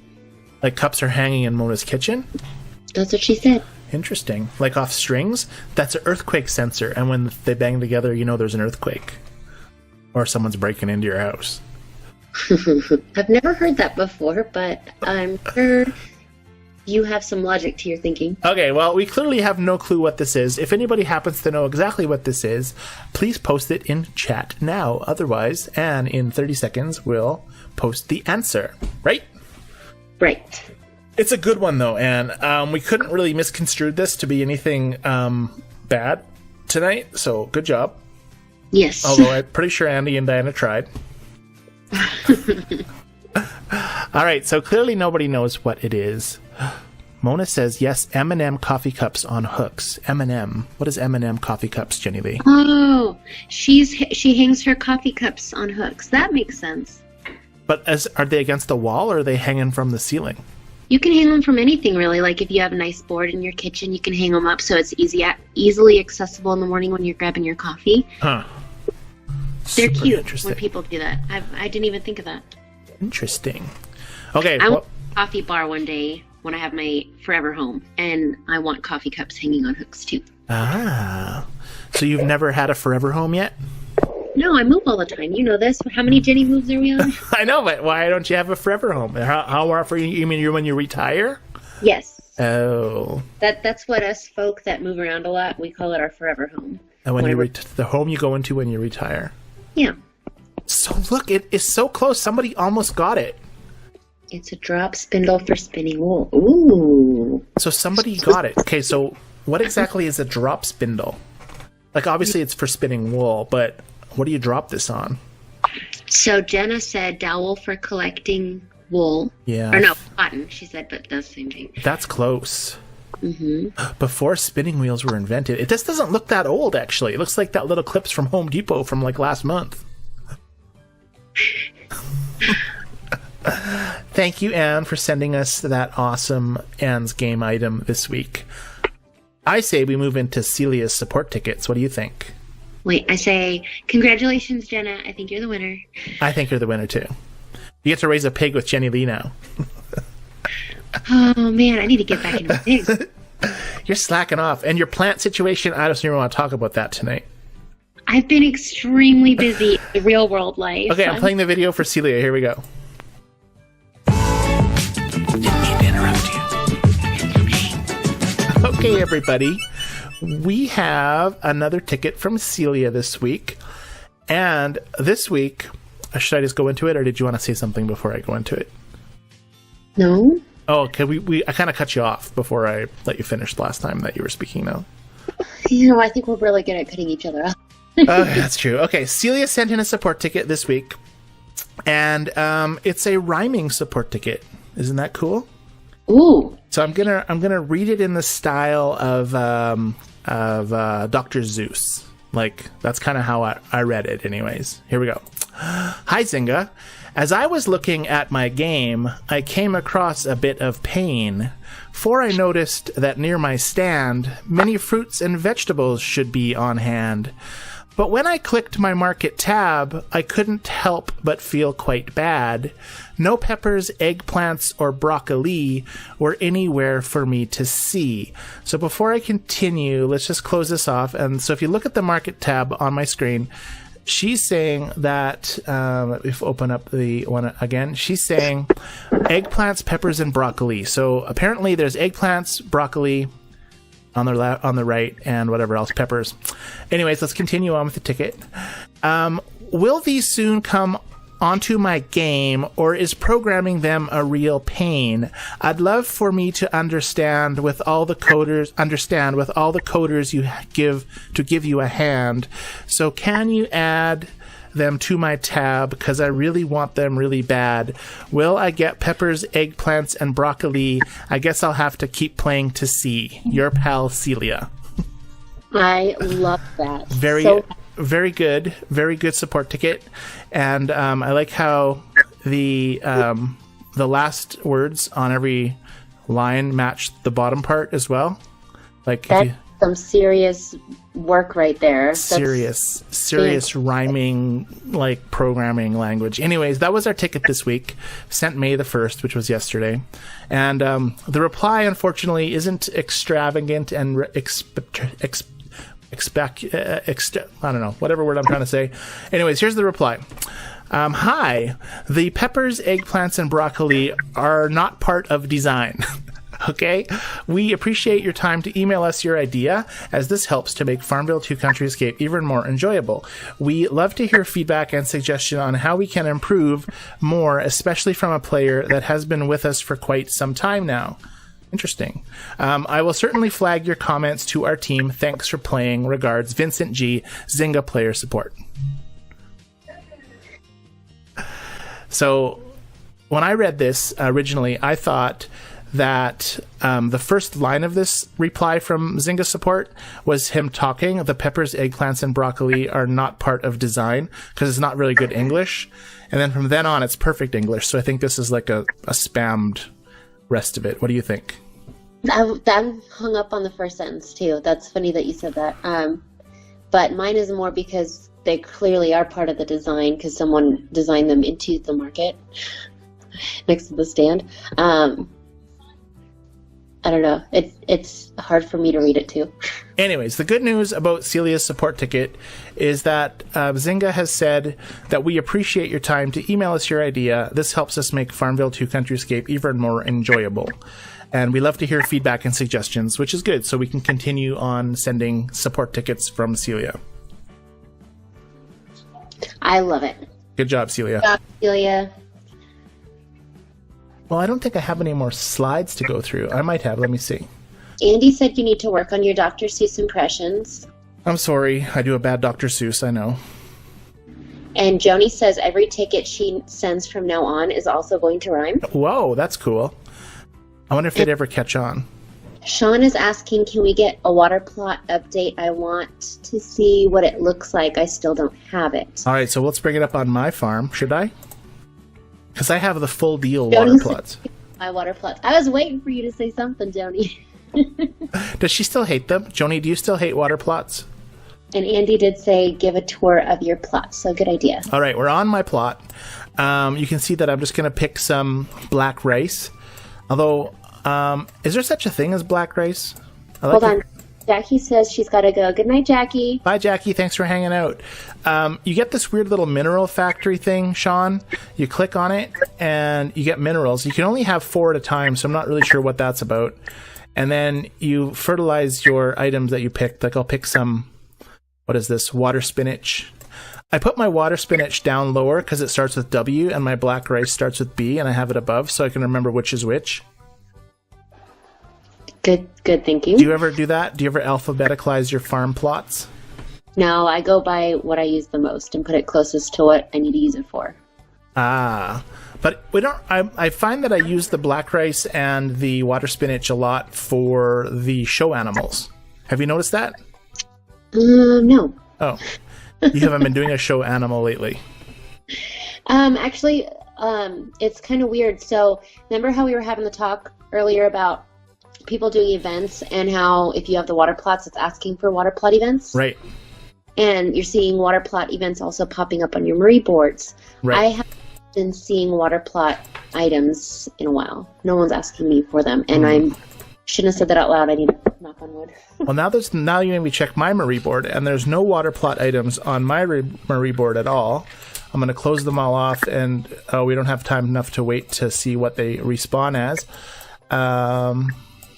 Like cups are hanging in Mona's kitchen? That's what she said. Interesting. Like off strings? That's an earthquake sensor, and when they bang together, you know there's an earthquake. Or someone's breaking into your house. I've never heard that before, but I'm sure you have some logic to your thinking. Okay, well, we clearly have no clue what this is. If anybody happens to know exactly what this is, please post it in chat now. Otherwise, and in 30 seconds, we'll post the answer. Right? Right. It's a good one, though, and we couldn't really misconstrue this to be anything bad tonight, so good job. Yes. Although I'm pretty sure Andy and Diana tried. All right, so clearly nobody knows what it is. Mona says, yes, M&M coffee cups on hooks. M&M. What is M&M coffee cups, Jennilee? Oh, she hangs her coffee cups on hooks. That makes sense. But are they against the wall, or are they hanging from the ceiling? You can hang them from anything, really. Like if you have a nice board in your kitchen, you can hang them up so it's easily accessible in the morning when you're grabbing your coffee. Huh. They're cute when people do that. I didn't even think of that. Interesting. Okay. I went to a coffee bar one day when I have my forever home, and I want coffee cups hanging on hooks too. Ah. So you've never had a forever home yet? No, I move all the time. You know this. How many Jenny moves are we on? I know, but why don't you have a forever home? How often? You mean when you retire? Yes. Oh. That's what us folk that move around a lot, we call it our forever home. And when the home you go into when you retire. Yeah. So look, it is so close. Somebody almost got it. It's a drop spindle for spinning wool. Ooh. So somebody got it. Okay, so what exactly is a drop spindle? Like, obviously it's for spinning wool, but what do you drop this on? So Jenna said dowel for collecting wool. Yeah. Or no, cotton, she said, but that's the same thing. That's close. Mm-hmm. Before spinning wheels were invented. It just doesn't look that old, actually. It looks like that little clips from Home Depot from like last month. Thank you, Anne, for sending us that awesome Anne's Game item this week. I say we move into Celia's support tickets. What do you think? Wait, I say, congratulations, Jenna. I think you're the winner. I think you're the winner, too. You get to raise a pig with Jennilee now. Oh, man, I need to get back into pigs. You're slacking off. And your plant situation, I don't even want to talk about that tonight. I've been extremely busy in real world life. Okay, I'm playing the video for Celia. Here we go. Didn't mean to interrupt you. Okay, everybody. We have another ticket from Celia this week. And this week, should I just go into it, or did you want to say something before I go into it? No. Oh, okay. I kind of cut you off before I let you finish the last time that you were speaking, though. I think we're really good at cutting each other off. That's true. Okay, Celia sent in a support ticket this week, and it's a rhyming support ticket. Isn't that cool? Ooh. So I'm gonna read it in the style of Dr. Zeus. Like, that's kind of how I read it. Anyways, here we go. Hi, Zynga. As I was looking at my game, I came across a bit of pain, for I noticed that near my stand, many fruits and vegetables should be on hand. But when I clicked my market tab, I couldn't help but feel quite bad. No peppers, eggplants, or broccoli were anywhere for me to see. So before I continue, let's just close this off. And so if you look at the market tab on my screen, she's saying that, if open up the one again, she's saying eggplants, peppers, and broccoli. So apparently there's eggplants, broccoli on the right, and whatever else, peppers. Anyways, let's continue on with the ticket. Will these soon come onto my game, or is programming them a real pain? I'd love for me to understand with all the coders you give you a hand. So can you add them to my tab, because I really want them really bad. Will I get peppers, eggplants, and broccoli? I guess I'll have to keep playing to see. Your pal Celia. I love that. Very good support ticket. And I like how the last words on every line match the bottom part as well. Like, that's some serious work right there. Serious rhyming, like, programming language. Anyways, that was our ticket this week, sent May the 1st, which was yesterday. And the reply, unfortunately, isn't extravagant and I don't know, whatever word I'm trying to say. Anyways, here's the reply. Hi, the peppers, eggplants, and broccoli are not part of design. Okay? We appreciate your time to email us your idea, as this helps to make FarmVille2 Country Escape even more enjoyable. We love to hear feedback and suggestion on how we can improve more, especially from a player that has been with us for quite some time now. Interesting. I will certainly flag your comments to our team. Thanks for playing. Regards, Vincent G., Zynga Player Support. So, when I read this originally, I thought that the first line of this reply from Zynga Support was him talking. The peppers, eggplants, and broccoli are not part of design, because it's not really good English. And then from then on, it's perfect English. So I think this is like a spammed rest of it. What do you think? I'm hung up on the first sentence too. That's funny that you said that. But mine is more because they clearly are part of the design, because someone designed them into the market next to the stand. I don't know. It's hard for me to read it too. Anyways, the good news about Celia's support ticket is that Zynga has said that we appreciate your time to email us your idea. This helps us make FarmVille2 Country Escape even more enjoyable. And we love to hear feedback and suggestions, which is good, so we can continue on sending support tickets from Celia. I love it. Good job, Celia. Good job, Celia. Well, I don't think I have any more slides to go through. I might have. Let me see. Andy said you need to work on your Dr. Seuss impressions. I'm sorry. I do a bad Dr. Seuss, I know. And Joni says every ticket she sends from now on is also going to rhyme. Whoa, that's cool. I wonder if they'd ever catch on. Sean is asking, can we get a water plot update? I want to see what it looks like. I still don't have it. All right, so let's bring it up on my farm. Should I? Because I have the full deal water plots. My water plots. I was waiting for you to say something, Joni. Does she still hate them? Joni, do you still hate water plots? And Andy did say, give a tour of your plot. So good idea. All right, we're on my plot. You can see that I'm just going to pick some black rice. Although, is there such a thing as black rice? Hold on. Jackie says she's got to go. Good night, Jackie. Bye, Jackie. Thanks for hanging out. You get this weird little mineral factory thing, Sean. You click on it, and you get minerals. You can only have 4 at a time, so I'm not really sure what that's about. And then you fertilize your items that you picked. Like, I'll pick some, what is this, water spinach. I put my water spinach down lower because it starts with W and my black rice starts with B, and I have it above so I can remember which is which. Good thinking. Do you ever do that? Do you ever alphabeticalize your farm plots? No, I go by what I use the most and put it closest to what I need to use it for. Ah, but we don't. I find that I use the black rice and the water spinach a lot for the show animals. Have you noticed that? No. Oh, you haven't been doing a show animal lately. Actually, it's kind of weird. So remember how we were having the talk earlier about people doing events and how if you have the water plots, it's asking for water plot events? Right. And you're seeing water plot events also popping up on your Marie boards. Right. I haven't been seeing water plot items in a while. No one's asking me for them, and I shouldn't have said that out loud. I need to knock on wood. Well, now you made me check my Marie board, and there's no water plot items on my Marie board at all. I'm going to close them all off, and we don't have time enough to wait to see what they respawn as.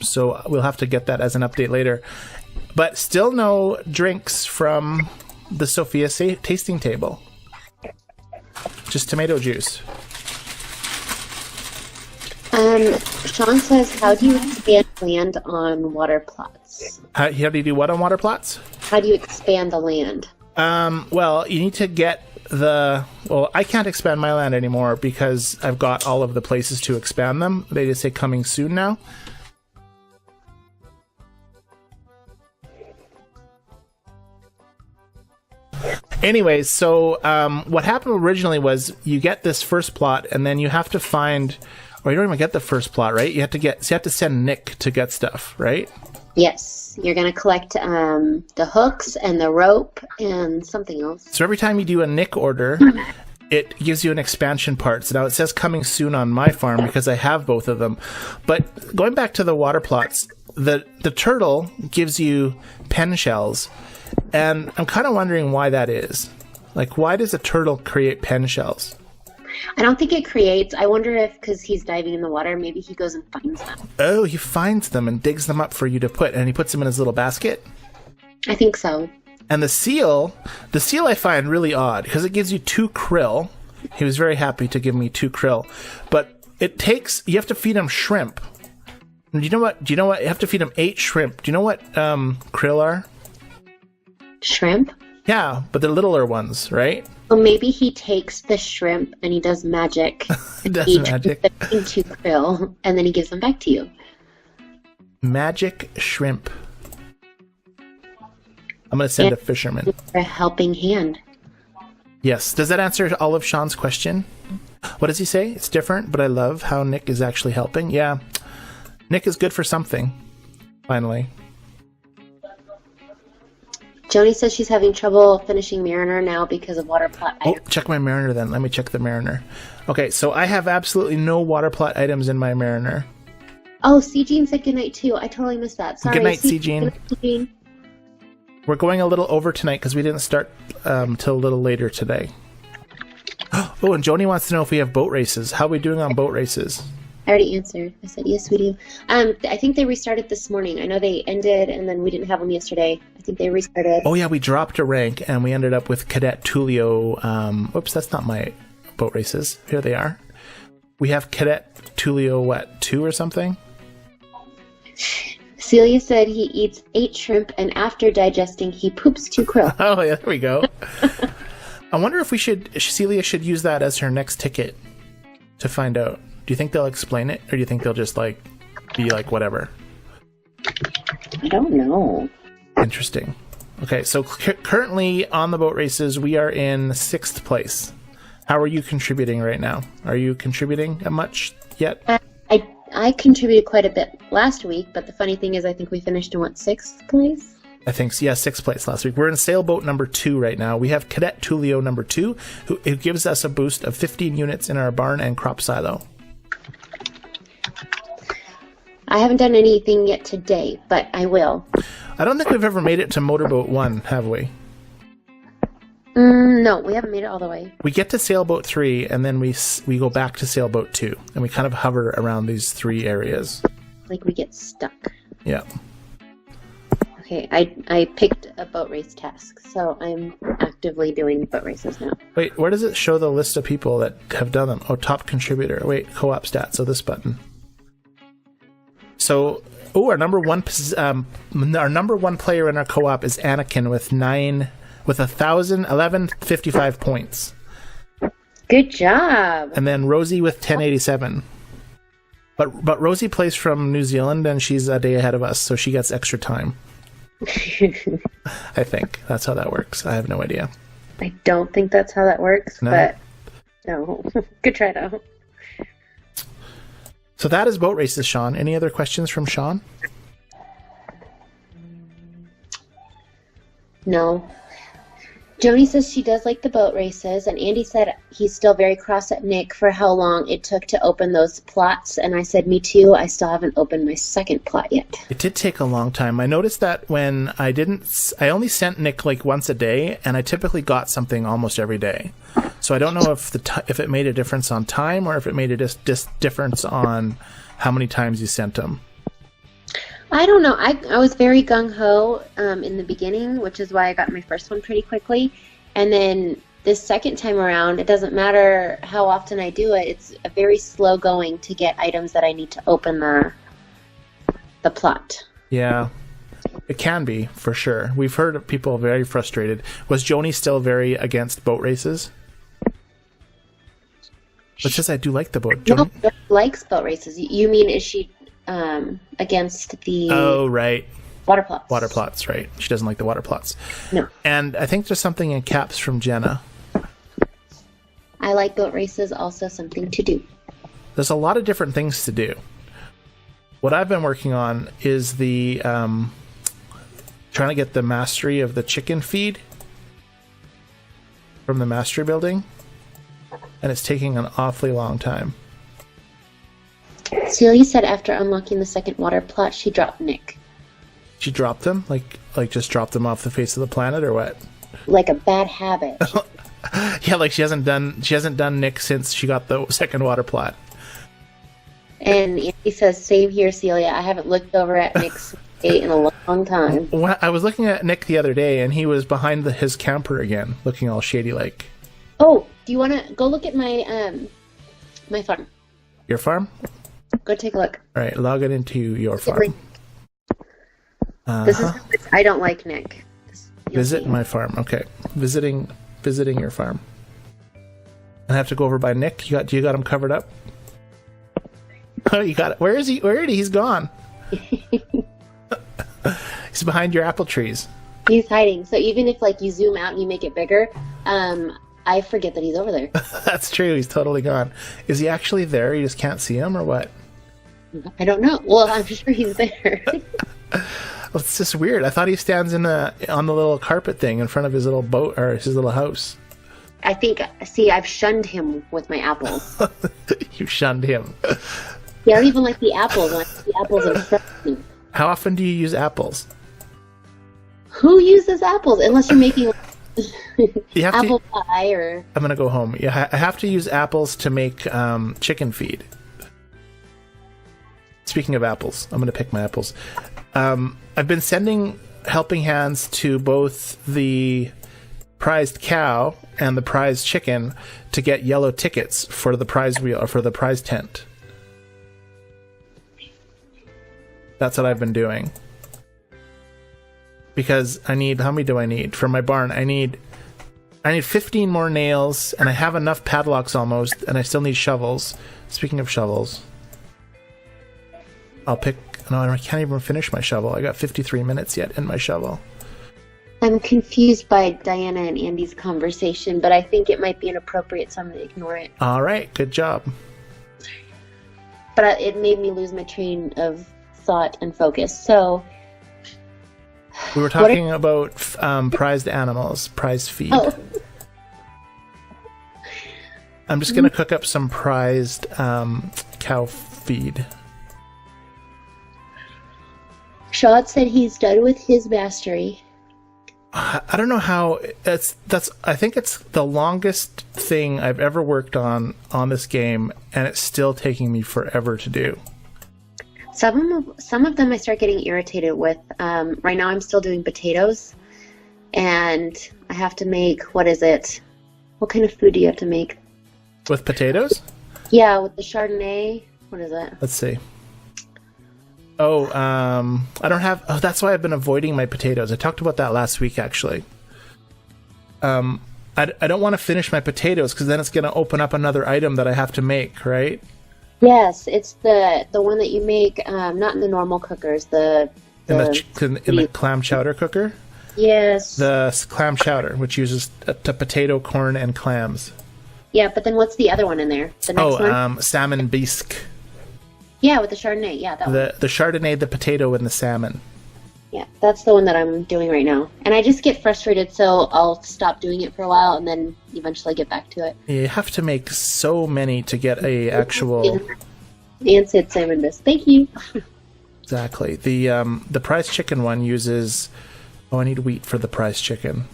So we'll have to get that as an update later. But still no drinks from the Sophia tasting table. Just tomato juice. Sean says, how do you expand land on water plots? How do you do what on water plots? How do you expand the land? Well, you need to get well, I can't expand my land anymore because I've got all of the places to expand them. They just say coming soon now. Anyways, so what happened originally was you get this first plot, and then you have to find, or you don't even get the first plot, right? You have to send Nick to get stuff, right? Yes, you're going to collect the hooks and the rope and something else. So every time you do a Nick order, it gives you an expansion part. So now it says coming soon on my farm because I have both of them. But going back to the water plots, the turtle gives you pen shells. And I'm kind of wondering why that is. Like, why does a turtle create pen shells? I don't think it creates. I wonder if, because he's diving in the water, maybe he goes and finds them. Oh, he finds them and digs them up for you to put, and he puts them in his little basket? I think so. And the seal I find really odd, because it gives you 2 krill. He was very happy to give me 2 krill. But you have to feed him shrimp. And do you know what? You have to feed him 8 shrimp. Do you know what krill are? Shrimp? Yeah, but they're littler ones, right? Well, maybe he takes the shrimp and he does magic. He does magic. Into krill, and then he gives them back to you. Magic shrimp. I'm going to send a fisherman. For a helping hand. Yes. Does that answer all of Sean's question? What does he say? It's different, but I love how Nick is actually helping. Yeah. Nick is good for something. Finally. Joni says she's having trouble finishing Mariner now because of water plot items. Oh, check my Mariner then. Let me check the Mariner. Okay, so I have absolutely no water plot items in my Mariner. Oh, C. Jean said goodnight too. I totally missed that. Sorry. Good night, C. Jean. We're going a little over tonight because we didn't start till a little later today. Oh, and Joni wants to know if we have boat races. How are we doing on boat races? I already answered. I said, yes, we do. I think they restarted this morning. I know they ended, and then we didn't have them yesterday. I think they restarted. Oh, yeah, we dropped a rank, and we ended up with Cadet Tulio. Whoops, that's not my boat races. Here they are. We have Cadet Tulio, 2 or something? Celia said he eats 8 shrimp, and after digesting, he poops 2 krill. Oh, yeah, there we go. I wonder if Celia should use that as her next ticket to find out. Do you think they'll explain it, or do you think they'll just, be whatever? I don't know. Interesting. Okay, so currently on the boat races, we are in 6th place. How are you contributing right now? Are you contributing much yet? I contributed quite a bit last week, but the funny thing is I think we finished in, 6th place? I think, yeah, 6th place last week. We're in sailboat number 2 right now. We have Cadet Tulio number 2, who gives us a boost of 15 units in our barn and crop silo. I haven't done anything yet today, but I will. I don't think we've ever made it to Motorboat 1, have we? No, we haven't made it all the way. We get to Sailboat 3, and then we go back to Sailboat 2, and we kind of hover around these 3 areas. Like we get stuck. Yeah. Okay, Okay, I picked a boat race task, so I'm actively doing boat races now. Wait, where does it show the list of people that have done them? Oh, top contributor. Wait, co-op stats. So this button. So, our number one player in our co-op is Anakin with 1,055 points. Good job. And then Rosie with 1087. But Rosie plays from New Zealand and she's a day ahead of us, so she gets extra time. I think that's how that works. I have no idea. I don't think that's how that works, No? but no. Good try though. So that is boat races, Sean. Any other questions from Sean? No. Joni says she does like the boat races, and Andy said he's still very cross at Nick for how long it took to open those plots, and I said, me too, I still haven't opened my second plot yet. It did take a long time. I noticed that when I only sent Nick like once a day, and I typically got something almost every day. So I don't know if it made a difference on time or if it made a difference on how many times you sent them. I don't know. I was very gung-ho in the beginning, which is why I got my first one pretty quickly. And then this second time around, it doesn't matter how often I do it. It's a very slow going to get items that I need to open the plot. Yeah, it can be, for sure. We've heard of people very frustrated. Was Joni still very against boat races? But says I do like the boat. No, she likes boat races. You mean, is she against the water plots? Water plots, right. She doesn't like the water plots. No. And I think there's something in caps from Jenna. I like boat races, also something to do. There's a lot of different things to do. What I've been working on is the trying to get the mastery of the chicken feed from the mastery building, and it's taking an awfully long time. Celia said after unlocking the second water plot, she dropped Nick. She dropped them? Like just dropped them off the face of the planet, or what? Like a bad habit. Yeah, like she hasn't done Nick since she got the second water plot. And he says, same here, Celia. I haven't looked over at Nick's in a long time. I was looking at Nick the other day, and he was behind his camper again, looking all shady-like. Oh, do you want to go look at my my farm? Your farm? Go take a look. All right, log it into your farm. This is I don't like Nick. Visit my farm. Okay, visiting your farm. I have to go over by Nick. Do you got him covered up? Oh, you got it. Where is he? He's gone. He's behind your apple trees. He's hiding. So even if you zoom out and you make it bigger, I forget that he's over there. That's true. He's totally gone. Is he actually there? You just can't see him, or what? I don't know. Well, I'm sure he's there. Well, it's just weird. I thought he stands on the little carpet thing in front of his little boat or his little house. I think. See, I've shunned him with my apples. You shunned him. Yeah, I don't even like the apples. I like the apples in front of me. How often do you use apples? Who uses apples unless you're making apple pie or? I'm gonna go home. Yeah, I have to use apples to make chicken feed. Speaking of apples, I'm gonna pick my apples. I've been sending helping hands to both the prized cow and the prized chicken to get yellow tickets for the prize wheel or for the prize tent. That's what I've been doing. Because I need, how many do I need? For my barn, I need 15 more nails, and I have enough padlocks almost, and I still need shovels. Speaking of shovels, I can't even finish my shovel. I got 53 minutes yet in my shovel. I'm confused by Diana and Andy's conversation, but I think it might be inappropriate, so I'm going to ignore it. All right, good job. But it made me lose my train of thought and focus. So we were talking about prized animals, prized feed. Oh. I'm just going to cook up some prized cow feed. Shad said he's done with his mastery. I don't know how that's I think it's the longest thing I've ever worked on this game, and it's still taking me forever to do. Some of them I start getting irritated with. Right now I'm still doing potatoes, and I have to make, what is it? What kind of food do you have to make? With potatoes? Yeah, with the Chardonnay. What is it? Let's see. Oh, I don't have... Oh, that's why I've been avoiding my potatoes. I talked about that last week, actually. I don't want to finish my potatoes because then it's going to open up another item that I have to make, right? Yes, it's the one that you make, not in the normal cookers, in the clam chowder cooker? Yes. The clam chowder, which uses potato, corn, and clams. Yeah, but then what's the other one in there? The next one? Salmon bisque. Yeah, with the Chardonnay. Yeah, that one. The Chardonnay, the potato, and the salmon. Yeah, that's the one that I'm doing right now. And I just get frustrated, so I'll stop doing it for a while and then eventually get back to it. You have to make so many to get a actual... And said salmon bisque. Thank you. Exactly. The prize chicken one uses... Oh, I need wheat for the prize chicken.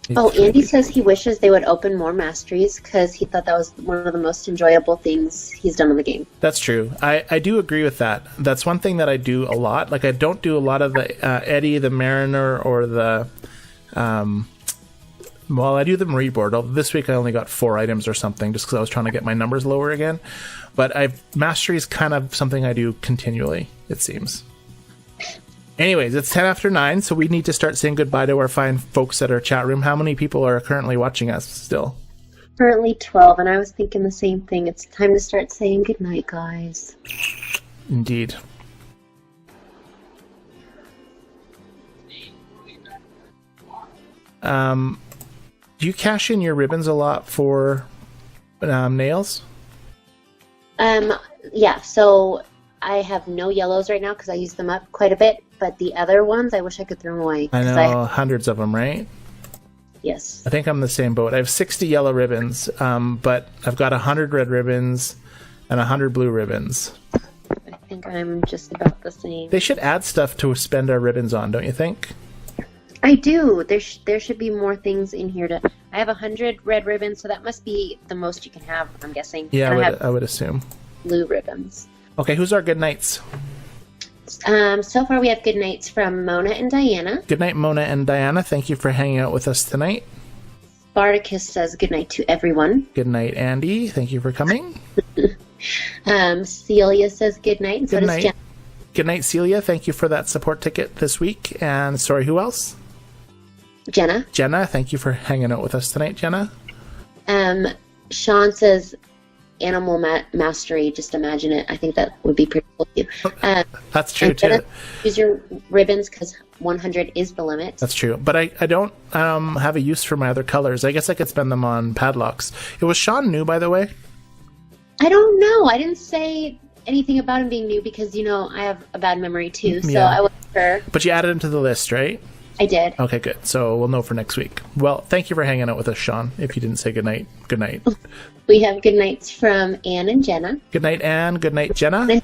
Andy says he wishes they would open more masteries because he thought that was one of the most enjoyable things he's done in the game. That's true. I do agree with that. That's one thing that I do a lot. Like, I don't do a lot of the Eddie, the Mariner, or the... I do the Marie board. This week I only got 4 items or something just because I was trying to get my numbers lower again. But mastery is kind of something I do continually, it seems. Anyways, it's 10 after 9, so we need to start saying goodbye to our fine folks at our chat room. How many people are currently watching us still? Currently 12, and I was thinking the same thing. It's time to start saying goodnight, guys. Indeed. Do you cash in your ribbons a lot for nails? Yeah, so I have no yellows right now because I use them up quite a bit, but the other ones, I wish I could throw them away. I know, hundreds of them, right? Yes. I think I'm the same boat. I have 60 yellow ribbons, but I've got 100 red ribbons and 100 blue ribbons. I think I'm just about the same. They should add stuff to spend our ribbons on, don't you think? I do. There should be more things in here to... I have 100 red ribbons, so that must be the most you can have, I'm guessing. Yeah, I would assume. Blue ribbons. Okay, who's our good nights? So far we have good nights from Mona and Diana. Good night, Mona and Diana. Thank you for hanging out with us tonight. Spartacus says good night to everyone. Good night, Andy. Thank you for coming. Celia says good night. And good so night. Does Jen. Good night, Celia. Thank you for that support ticket this week. And sorry, who else? Jenna. Jenna, thank you for hanging out with us tonight, Jenna. Sean says animal mastery. Just imagine it. I think that would be pretty cool too. That's true too. Use your ribbons because 100 is the limit. That's true. But I don't have a use for my other colors. I guess I could spend them on padlocks. It was Sean new, by the way? I don't know. I didn't say anything about him being new because, I have a bad memory too. So I wasn't sure. But you added him to the list, right? I did. Okay, good. So we'll know for next week. Well, thank you for hanging out with us, Sean. If you didn't say goodnight, good night. We have good nights from Anne and Jenna. Good night, Anne. Good night, Jenna. I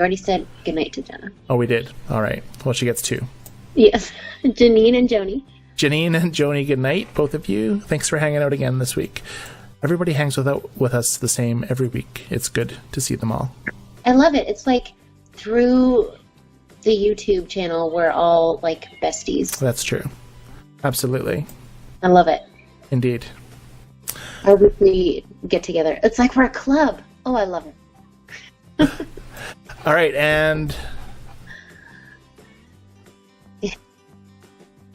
already said good night to Jenna. Oh, we did. All right. Well, she gets 2. Yes. Janine and Joni. Janine and Joni, good night, both of you. Thanks for hanging out again this week. Everybody hangs with us the same every week. It's good to see them all. I love it. It's like through the YouTube channel, we're all like besties. That's true. Absolutely. I love it. Indeed. Our weekly get together. It's like we're a club. Oh, I love it. All right, and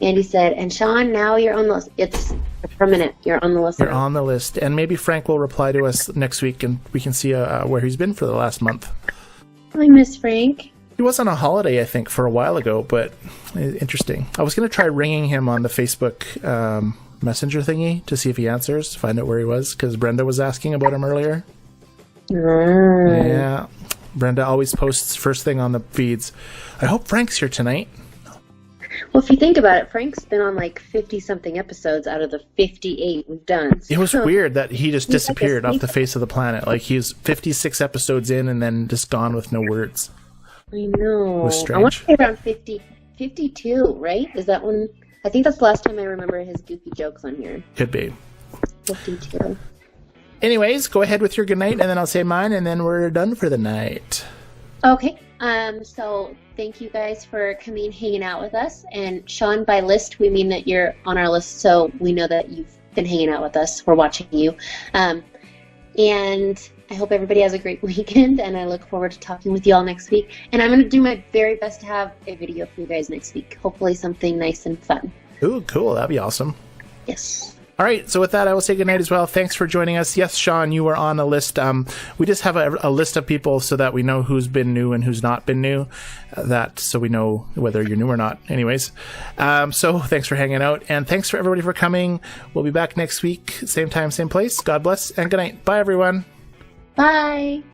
Andy said, and Sean, now you're on the list. It's permanent. You're on the list. You're on the list. And maybe Frank will reply to us next week and we can see where he's been for the last month. I miss Frank. He was on a holiday, I think, for a while ago, but interesting. I was going to try ringing him on the Facebook Messenger thingy to see if he answers, find out where he was, because Brenda was asking about him earlier. Yeah. Brenda always posts first thing on the feeds. I hope Frank's here tonight. Well, if you think about it, Frank's been on like 50-something episodes out of the 58 we've done. It was weird that he just disappeared off the face of the planet. Like, he's 56 episodes in and then just gone with no words. I know. It was strange. I want to say around 52, right? Is that one? I think that's the last time I remember his goofy jokes on here. Could be. 52. Anyways, go ahead with your good night, and then I'll say mine, and then we're done for the night. Okay. So thank you guys for coming and hanging out with us. And Sean, by list, we mean that you're on our list, so we know that you've been hanging out with us. We're watching you. And I hope everybody has a great weekend, and I look forward to talking with you all next week. And I'm going to do my very best to have a video for you guys next week. Hopefully something nice and fun. Ooh, cool. That'd be awesome. Yes. All right, so with that, I will say goodnight as well. Thanks for joining us. Yes, Sean, you were on a list. We just have a list of people so that we know who's been new and who's not been new, so we know whether you're new or not. Anyways, so thanks for hanging out, and thanks for everybody for coming. We'll be back next week, same time, same place. God bless, and good night. Bye, everyone. Bye.